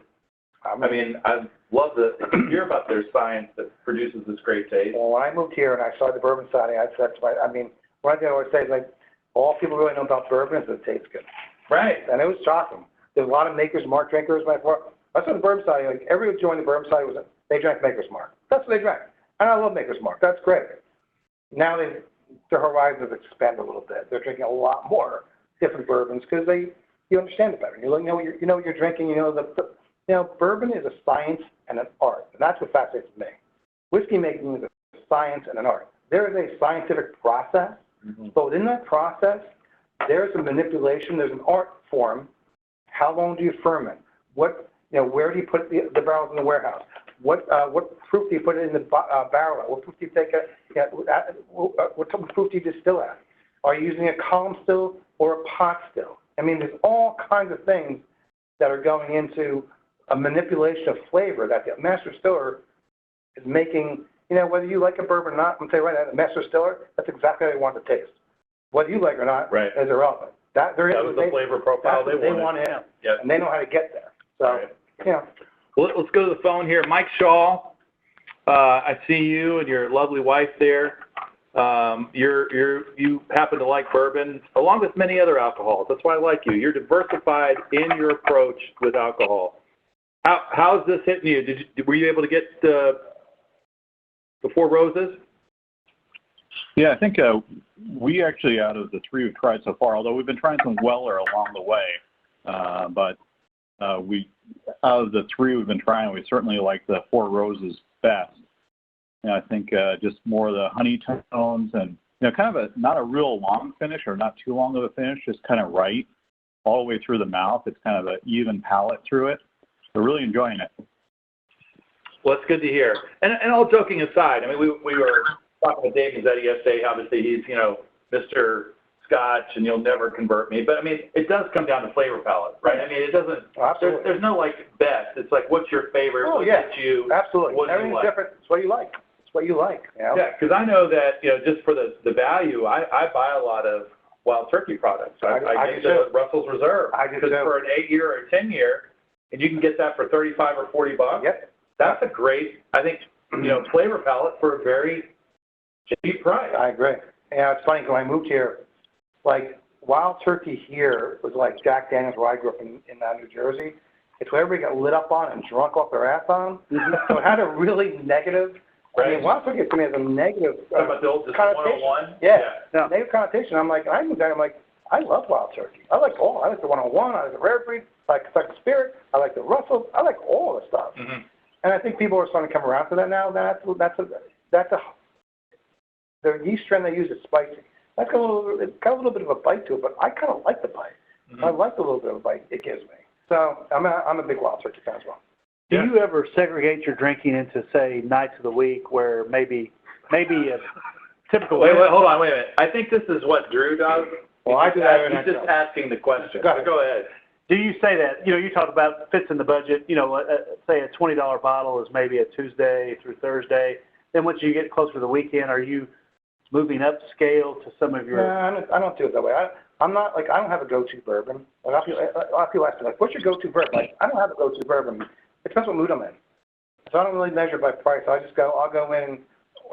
I mean, I love to hear about their science that produces this great taste. Well, when I moved here and I saw the bourbon siding, I said, one thing I always say is, like, all people really know about bourbon is that it tastes good. Right. And it was shocking. There's a lot of Maker's Mark drinkers. That's what the bourbon siding, like, everyone joined the bourbon siding, they drank Maker's Mark. That's what they drank. And I love Maker's Mark. That's great. Now their horizons have expanded a little bit. They're drinking a lot more different bourbons because you understand it better. You know what you're drinking. You know, bourbon is a science and an art, and that's what fascinates me. Whiskey making is a science and an art. There is a scientific process, but within that process, there's a manipulation. There's an art form. How long do you ferment? Where do you put the barrels in the warehouse? What proof do you put it in the barrel? What proof do you take what type of proof do you distill at? Are you using a column still or a pot still? I mean, there's all kinds of things that are going into a manipulation of flavor that the master distiller is making. Whether you like a bourbon or not, I'm going to tell you right now, the master distiller, that's exactly how they want the taste. Whether you like it or not is irrelevant. That was the flavor profile they wanted. Yep. And they know how to get there. So, Well, let's go to the phone here. Mike Shaw, I see you and your lovely wife there. You happen to like bourbon, along with many other alcohols. That's why I like you. You're diversified in your approach with alcohol. How's this hitting you? Were you able to get the Four Roses? Yeah, I think we actually, out of the 3 we've tried so far, although we've been trying some Weller along the way, but out of the 3 we've been trying, we certainly like the Four Roses best. And I think just more of the honey tones and, kind of not a real long finish or not too long of a finish, just kind of right all the way through the mouth. It's kind of an even palate through it. We're really enjoying it. Well, it's good to hear. And all joking aside, I mean, we were talking with Dave Mazzetti yesterday. Obviously, he's, Mr. Scotch, and you'll never convert me. But, I mean, it does come down to flavor palette, right? I mean, it doesn't – there's no, best. It's like, what's your favorite? Oh, what yeah. gets you? Absolutely. What Everything's different. It's what you like. It's what you like. Yeah, because I know that, just for the value, I buy a lot of Wild Turkey products. I get the Russell's Reserve. I do, because for an 8-year or 10-year, and you can get that for $35 or $40. Yep. That's a great, I think, flavor palette for a very cheap price. I agree. It's funny, when I moved here, Wild Turkey here was like Jack Daniels, where I grew up in New Jersey. It's what everybody got lit up on and drunk off their ass on. So it had a really negative, Wild Turkey to me has a negative about the old connotation. 101? Yeah. Negative connotation. I moved there, I love wild turkey. I like all. I like the 101. I like the rare breed. I like Kentucky Spirit. I like the Russell. I like all the stuff. Mm-hmm. And I think people are starting to come around to that now. The yeast strain they use is spicy. It's got a little bit of a bite to it, but I kind of like the bite. Mm-hmm. I like the little bit of a bite it gives me. So I'm a big wild turkey fan as well. Do you ever segregate your drinking into, say, nights of the week where maybe a typical... Wait, hold on, wait a minute. I think this is what Drew does. Well, I do that. He's just asking the question. Go ahead. Do you say that, you talk about fits in the budget, say a $20 bottle is maybe a Tuesday through Thursday. Then once you get closer to the weekend, are you moving up scale to some of your... No, I don't do it that way. I don't have a go-to bourbon. A lot of people ask me, like, what's your go-to bourbon? Like, I don't have a go-to bourbon. It depends what mood I'm in. So I don't really measure by price. I'll go in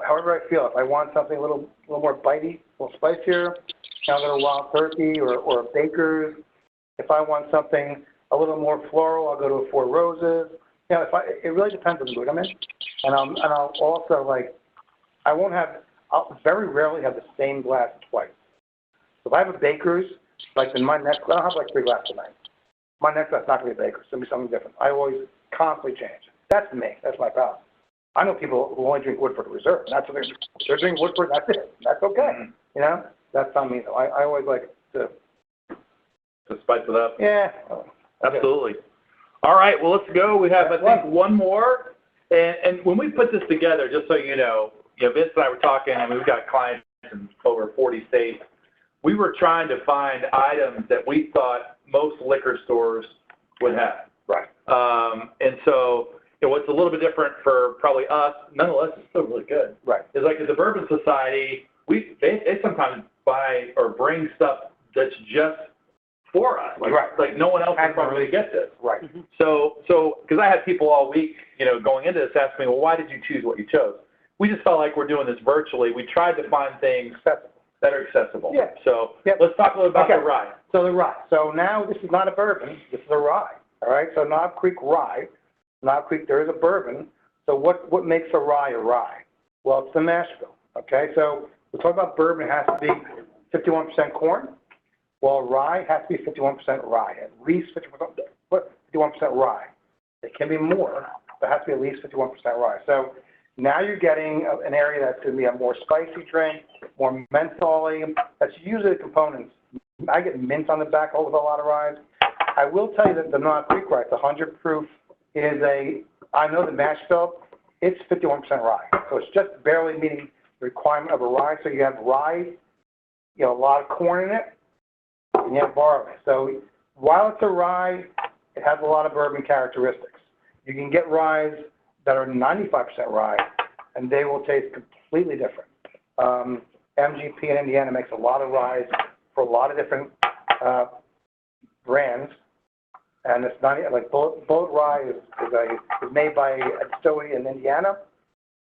however I feel. If I want something a little more bitey, a little spicier, I'll go to Wild Turkey or a Baker's. If I want something a little more floral, I'll go to a Four Roses. It really depends on the mood I'm in. And I'll also, I'll very rarely have the same glass twice. So if I have a Baker's, like in my next, I don't have like 3 glasses a night. My next glass not going to be a Baker's. It's going to be something different. I always constantly change. That's me. That's my palate. I know people who only drink Woodford Reserve. That's what they're drinking Woodford. That's it. That's okay. Mm-hmm. That's not me though. I always like to spice it up. Yeah. Absolutely. All right. Well, let's go. We have, I think, one more. And when we put this together, just so you know, Vince and I were talking, and we've got clients in over 40 states. We were trying to find items that we thought most liquor stores would have. Right. And so, what's a little bit different for probably us, nonetheless, it's still really good. Right. Is like at the Bourbon Society, they sometimes buy or bring stuff that's just for us. Like no one else can probably get this. Right. So, because I had people all week, going into this asking me, well, why did you choose what you chose? We just felt like we're doing this virtually. We tried to find things that are accessible. Yeah. So let's talk a little about the rye. So the rye. So now this is not a bourbon. This is a rye. All right. So Knob Creek rye. Knob Creek, there is a bourbon. So what makes a rye a rye? Well, it's the mash bill. Okay. So we talk about bourbon. It has to be 51% corn. Well, rye has to be 51% rye. At least 51% rye. It can be more, but it has to be at least 51% rye. So now you're getting an area that's going to be a more spicy drink, more mentholy. That's usually the components. I get mint on the back with a lot of ryes. I will tell you that the Knob Creek rye, the 100 proof, I know the mash bill, it's 51% rye. So it's just barely meeting the requirement of a rye. So you have rye, a lot of corn in it, and you have barley. So while it's a rye, it has a lot of bourbon characteristics. You can get ryes that are 95% rye, and they will taste completely different. MGP in Indiana makes a lot of ryes for a lot of different brands, and it's not like Bullet Rye is made by a distillery in Indiana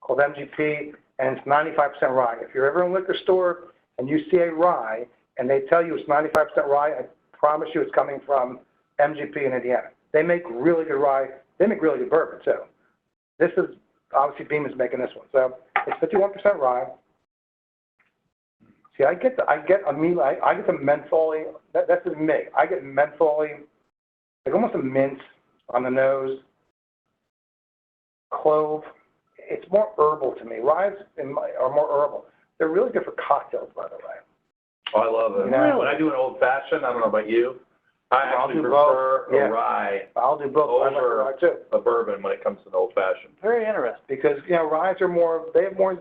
called MGP, and it's 95% rye. If you're ever in a liquor store and you see a rye and they tell you it's 95% rye, I promise you it's coming from MGP in Indiana. They make really good rye. They make really good bourbon too. This is obviously Beam is making this one, so it's 51% rye. See, I get the mentholy. That's just me. I get mentholy, like almost a mint on the nose. Clove. It's more herbal to me. Ryes are more herbal. They're really good for cocktails, by the way. Oh, I love it. Really? When I do an old fashioned, I don't know about you, I actually prefer a rye. I'll do both. I like the rye too. A bourbon when it comes to an old fashioned. Very interesting. Because ryes are more. They have more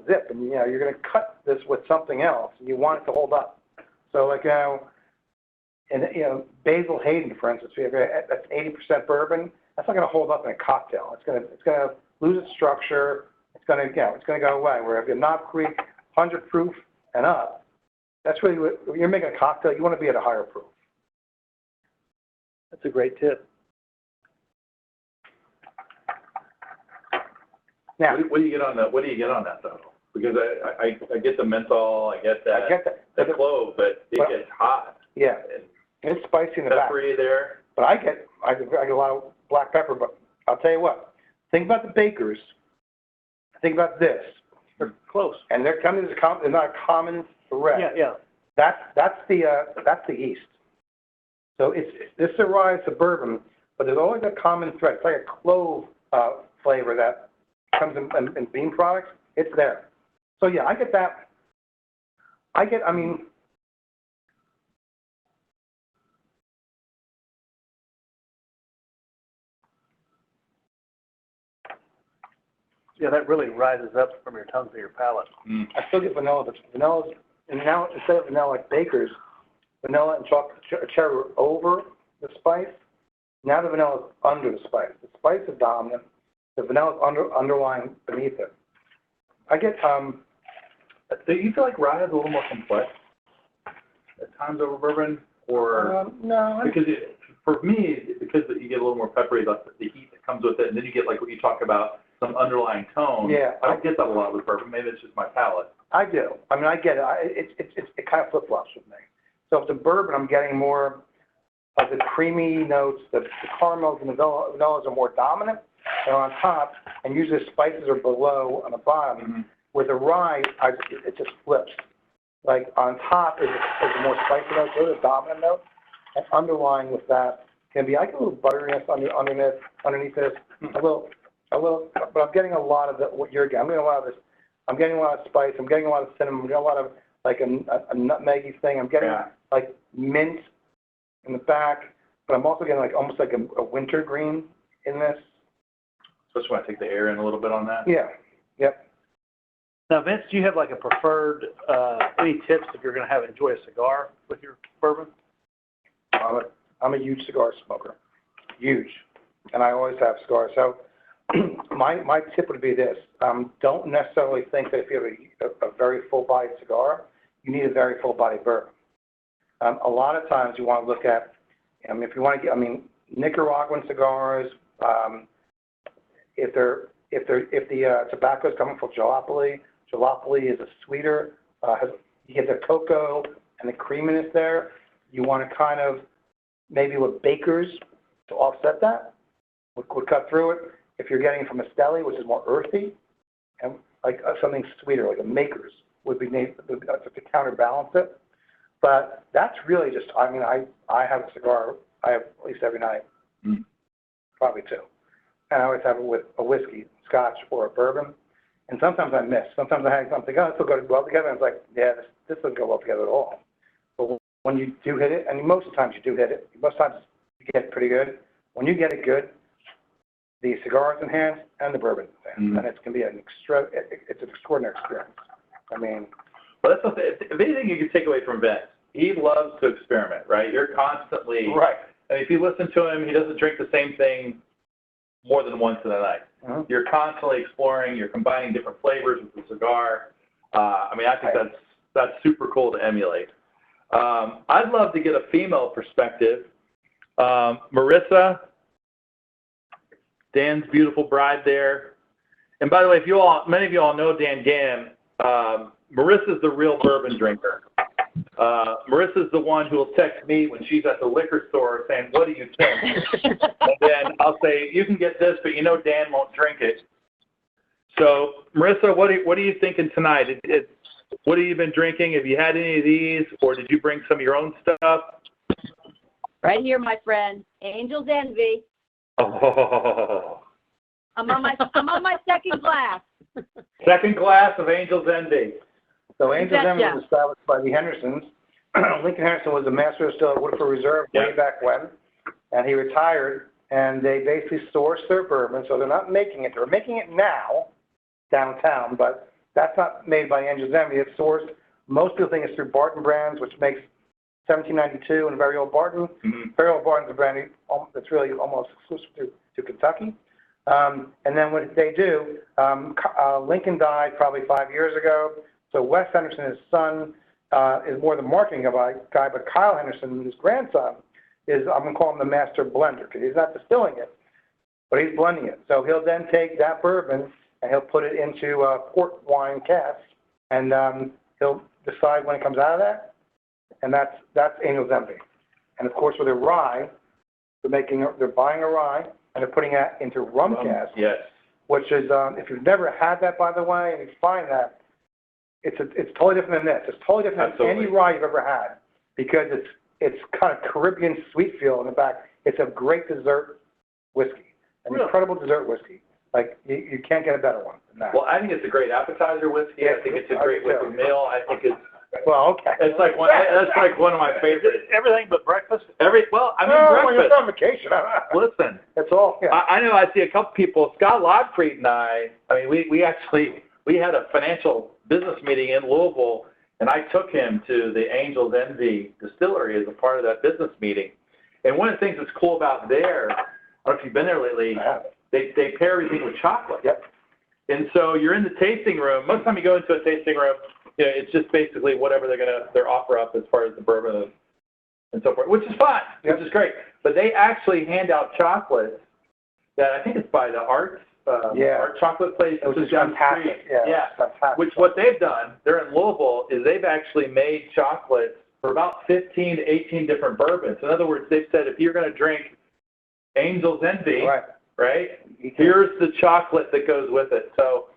zip, and you're going to cut this with something else, and you want it to hold up. So like Basil Hayden, for instance, that's 80% bourbon. That's not going to hold up in a cocktail. It's going to lose its structure. It's going to go away. Where if you're Knob Creek 100 proof and up, that's really when you're making a cocktail. You want to be at a higher proof. That's a great tip. Now, what do you get on that? What do you get on that though? Because I get the menthol, I get that. I get that. The clove, but it gets hot. Yeah, it's spicy in the back. Peppery there. But I get a lot of black pepper. But I'll tell you what. Think about the bakers. Think about this. They're close. And they're not a common thread. Yeah. That's the yeast. So this is a rye, it's a bourbon, but there's always a common thread. It's like a clove flavor that comes in bean products. It's there. So yeah, I get that. I mean, Yeah, that really rises up from your tongue to your palate. I still get vanilla, but vanilla's, and now instead of vanilla like Baker's, vanilla and chocolate cherry were over the spice. Now the vanilla is under the spice. The spice is dominant. The vanilla is underlying beneath it. I get, Do you feel like rye is a little more complex at times over bourbon? Or no. because for me, because you get a little more peppery, the heat that comes with it, and then you get like what you talk about, some underlying tone. Yeah. I don't get that a lot with bourbon. Maybe it's just my palate. I do. I mean, I get it. It kind of flip-flops with me. So if the bourbon, I'm getting more of the creamy notes, the caramels and the vanillas are more dominant, and on top, and usually the spices are below on the bottom. Mm-hmm. With the rye, it just flips. Like on top is a more spicy note, so the dominant note, and underlying with that can be, I get a little butteriness underneath this, a little, but I'm getting a lot of what you're getting. I'm getting a lot of this. I'm getting a lot of spice. I'm getting a lot of cinnamon. I'm getting a lot of like a nutmeggy thing. I'm getting like mint in the back, but I'm also getting like almost like a wintergreen in this. Especially when I take the air in a little bit on that. Yeah. Yep. Now, Vince, do you have like a preferred, any tips if you're going to enjoy a cigar with your bourbon? I'm a huge cigar smoker. Huge. And I always have cigars. So my tip would be this. Don't necessarily think that if you have a very full-bodied cigar, you need a very full-bodied bourbon. A lot of times you want to look at, if you want to get, Nicaraguan cigars, if the tobacco is coming from jalapeno is a sweeter, you get the cocoa and the creaminess there. You want to kind of, maybe with Baker's to offset that, would cut through it. If you're getting it from Esteli, which is more earthy, and like something sweeter, like a Maker's, would be made to counterbalance it. But that's really just, I have a cigar, I have at least every night, probably two. And I always have it with a whiskey, scotch, or a bourbon. And sometimes I miss. Sometimes I have something, this will go well together. And it's like, yeah, this doesn't go well together at all. But when you do hit it, and most of the times you do hit it, most times you get it pretty good. When you get it good, the cigar is enhanced and the bourbon is enhanced. And it can be it's an extraordinary experience. Well, that's something, if anything you can take away from Vince, he loves to experiment, right? You're constantly, right. And if you listen to him, he doesn't drink the same thing more than once in a night. Mm-hmm. You're constantly exploring, you're combining different flavors with the cigar. I think that's super cool to emulate. I'd love to get a female perspective. Marissa, Dan's beautiful bride there. And by the way, many of you all know Dan Gam, Marissa's the real bourbon drinker. Marissa's the one who will text me when she's at the liquor store saying, "What do you think?" And then I'll say, "You can get this, but Dan won't drink it." So, Marissa, what are you thinking tonight? What have you been drinking? Have you had any of these, or did you bring some of your own stuff? Right here, my friend. Angel's Envy. Oh. I'm on my second glass. Second glass of Angel's Envy. So Angel's Envy was established by the Hendersons. Lincoln Henderson was a master distiller at Woodford Reserve way back when, and he retired, and they basically sourced their bourbon, so they're not making it. They're making it now downtown, but that's not made by Angel's Envy. It's sourced, most people think it's through Barton Brands, which makes 1792 and Very Old Barton. Mm-hmm. Very Old Barton's a brand that's really almost exclusive to Kentucky. And then what they do, Lincoln died probably 5 years ago, so Wes Henderson, his son, is more the marketing guy, but Kyle Henderson, his grandson, I'm going to call him the master blender, because he's not distilling it, but he's blending it. So he'll then take that bourbon and he'll put it into port wine casks, and he'll decide when it comes out of that, and that's Angel's Envy. And of course, with a rye, they're buying a rye and they're putting that into rum casks. Yes. Which is, if you've never had that, by the way, and you find that, it's totally different than this. It's totally different than any rye you've ever had because it's kind of Caribbean sweet feel in the back. It's a great dessert whiskey, an incredible dessert whiskey. Like you can't get a better one than that. Well, I think it's a great appetizer whiskey. I think it's a great whiskey meal. I think it's okay. That's like one of my favorites. Everything but breakfast. Breakfast. When you're on vacation. Listen, that's all. Yeah. I know. I see a couple people. Scott Lodfried and I mean, we had a financial business meeting in Louisville, and I took him to the Angel's Envy distillery as a part of that business meeting. And one of the things that's cool about there, I don't know if you've been there lately, they pair everything with chocolate. Yep. And so you're in the tasting room. Most of the time you go into a tasting room, you know, it's just basically whatever their offer up as far as the bourbon and so forth, which is fine, which is great. But they actually hand out chocolates that I think it's by the Art chocolate place, which is fantastic. Yeah, fantastic. Which what they've done, they're in Louisville, is they've actually made chocolates for about 15 to 18 different bourbons. In other words, they've said if you're going to drink Angel's Envy, right? Here's the chocolate that goes with it. So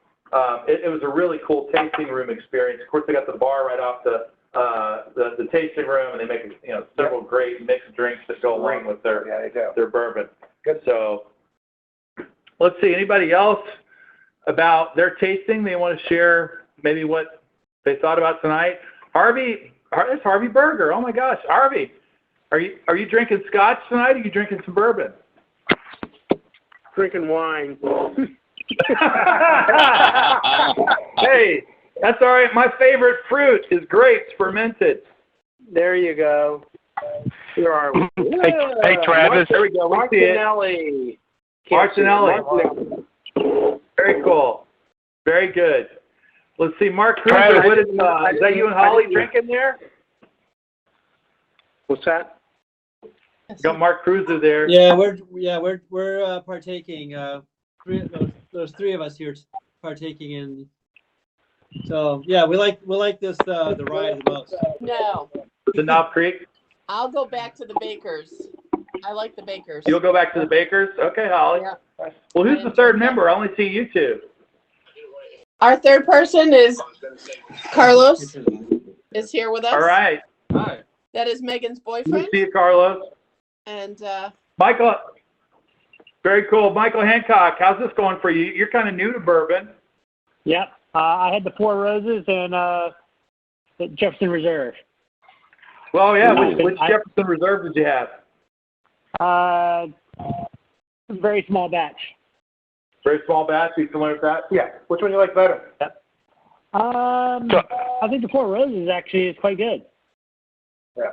it was a really cool tasting room experience. Of course, they got the bar right off the tasting room, and they make several great mixed drinks that go along with their bourbon. Good. So let's see. Anybody else about their tasting they want to share? Maybe what they thought about tonight. It's Harvey Berger. Oh my gosh, Harvey, are you drinking scotch tonight? Or are you drinking some bourbon? Drinking wine. Hey, that's all right. My favorite fruit is grapes fermented. There you go. Here are we. Hey, Travis. There we go. Martinelli. Martinelli. Very cool. Very good. Let's see, Mark Cruiser. What is that you and Holly drinking there? What's that? Got Mark Cruiser there. Yeah, we're partaking. There's three of us here partaking in. So yeah, we like this the rye the most. No. The Knob Creek. I'll go back to the Bakers. I like the Bakers. You'll go back to the Bakers? Okay, Holly. Yeah. Well, who's the third member? I only see you two. Our third person is Carlos. Is here with us. All right. Hi. That is Megan's Good boyfriend. to see you, Carlos. And Michael. Very cool. Michael Hancock, how's this going for you? You're kind of new to bourbon. Yep. I had the Four Roses and the Jefferson Reserve. Well, yeah. Which Jefferson Reserve did you have? Very small batch. Very small batch. You familiar with that? Yeah. Which one do you like better? Yep. I think the Four Roses actually is quite good. Yeah.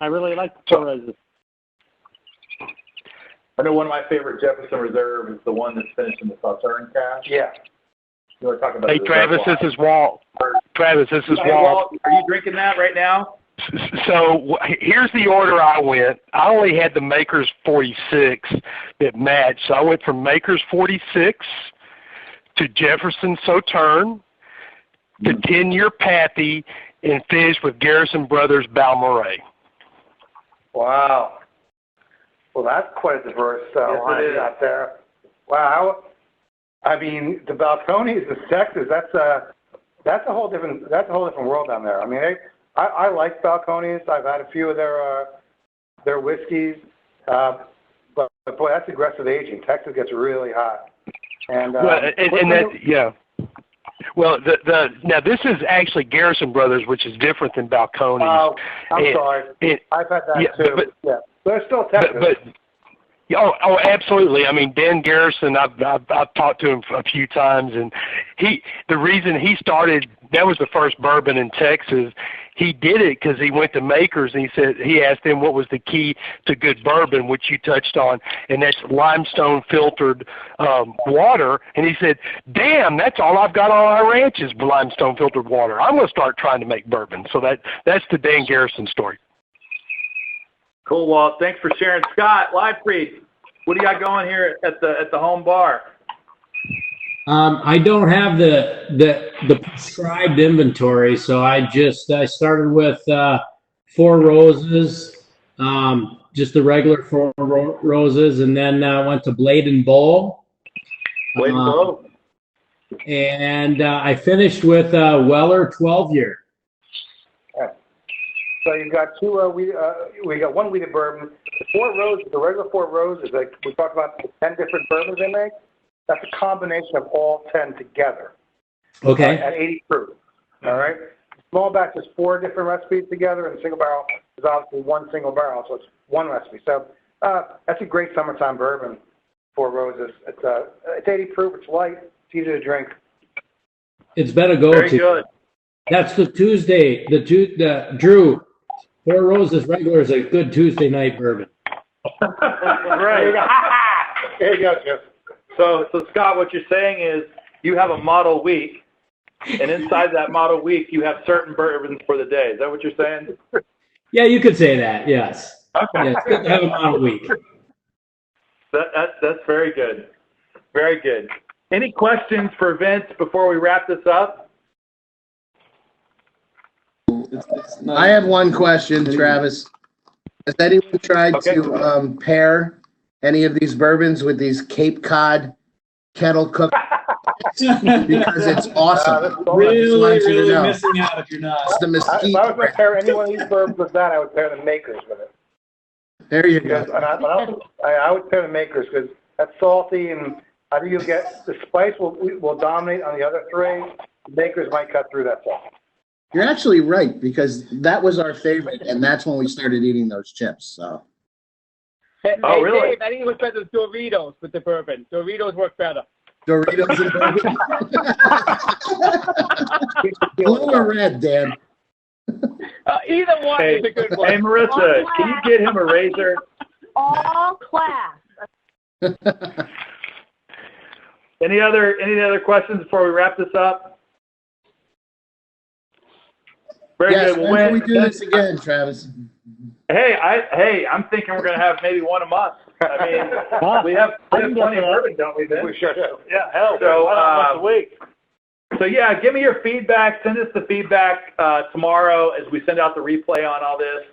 I really like the Four Roses. I know one of my favorite Jefferson Reserve is the one that's finished in the Sauterne cask. Yeah. You want to talk about Hey, Travis, this is Walt. Travis, this is Walt. Are you drinking that right now? So here's the order I went. I only had the Maker's 46 that matched. So I went from Maker's 46 to Jefferson Sauterne to 10-year Pappy and finished with Garrison Brothers Balmoral. Wow. Well, that's quite a diverse line you got there. Wow. I mean, the Balcones, the Texas, that's a whole different world down there. I mean, I like Balcones. I've had a few of their whiskeys, but boy, that's aggressive aging. Texas gets really hot. And Well, now this is actually Garrison Brothers, which is different than Balcones. Oh, I'm sorry. I've had that too. But they're still Texas. Oh, absolutely. I mean, Dan Garrison, I've talked to him a few times, and the reason he started, that was the first bourbon in Texas. He did it because he went to Makers, and he asked them what was the key to good bourbon, which you touched on, and that's limestone filtered water. And he said, "Damn, that's all I've got on our ranch is limestone filtered water. I'm going to start trying to make bourbon." So that's the Dan Garrison story. Cool, Walt. Thanks for sharing. Scott, Livefreed, what do you got going here at the home bar? I don't have the prescribed inventory, so I started with Four Roses, just the regular Four Roses, and then went to Blade and Bowl. Blade and Bowl. And I finished with Weller 12-year. So you've got two, we got one wheated bourbon. The Four Roses, the regular Four Roses, like we talked about the 10 different bourbons they make. That's a combination of all 10 together. Okay. At 80 proof. All right. Small batch is 4 different recipes together, and single barrel is obviously one single barrel, so it's one recipe. So that's a great summertime bourbon, Four Roses. It's 80 proof. It's light. It's easy to drink. It's been a go-to. Very good. That's the Tuesday. Drew, Four Roses regular is a good Tuesday night bourbon. Right. There you go, Jeff. So Scott, what you're saying is you have a model week, and inside that model week, you have certain bourbons for the day. Is that what you're saying? Yeah, you could say that. Yes. Okay. Yeah, it's good to have them on a week. That's very good. Very good. Any questions for Vince before we wrap this up? I have one question, Travis. Has anyone tried to pair any of these bourbons with these Cape Cod kettle cooked? Because it's awesome. Really missing out if you're not. It's the mesquite. If I was going to pair any one of these bourbons with that, I would pair the Makers with it. There you go. I would pair the Makers because that's salty, and I think you'll get the spice will dominate on the other 3. The Makers might cut through that stuff. You're actually right, because that was our favorite, and that's when we started eating those chips. So. Hey, really? Dave, I think it was better with Doritos with the bourbon. Doritos work better. Doritos and bourbon. Blue or red, Dan? Either one is a good one. Hey, Marissa, can you get him a razor? All class. Any other questions before we wrap this up? Very yes, good. When can we do this again, Travis? Hey, I'm thinking we're going to have maybe one a month. I mean, we have plenty of bourbon, don't we, Vince? We sure do. Yeah, hell, So, once a week. So yeah, give me your feedback. Send us the feedback tomorrow as we send out the replay on all this.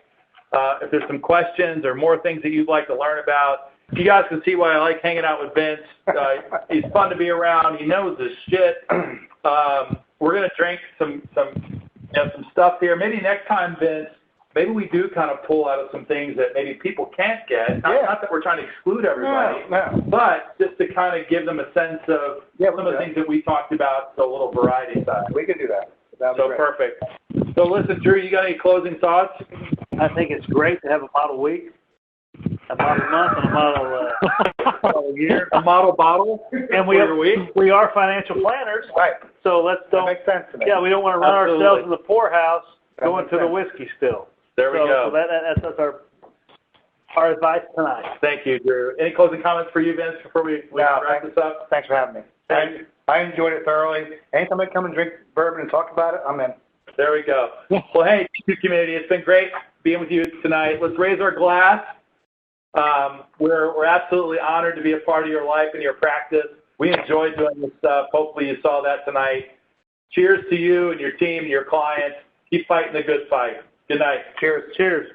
If there's some questions or more things that you'd like to learn about, you guys can see why I like hanging out with Vince. He's fun to be around. He knows his shit. We're gonna drink some stuff here. Maybe next time, Vince, maybe we do kind of pull out of some things that maybe people can't get. Not that we're trying to exclude everybody, but just to kind of give them a sense of some of the things that we talked about, so a little variety side. We can do that. Perfect. So listen, Drew, you got any closing thoughts? I think it's great to have a model week, a model month, and a model year. A model bottle. And we are financial planners. Right. So that makes sense to me. Yeah, we don't want to run ourselves in the poorhouse going to the whiskey still. There we go. So that's our advice tonight. Thank you, Drew. Any closing comments for you, Vince, before we wrap this up? Thanks for having me. I enjoyed it thoroughly. Anytime I come and drink bourbon and talk about it, I'm in. There we go. Well, hey, community, it's been great being with you tonight. Let's raise our glass. We're absolutely honored to be a part of your life and your practice. We enjoy doing this stuff. Hopefully you saw that tonight. Cheers to you and your team and your clients. Keep fighting the good fight. Good night. Cheers. Cheers.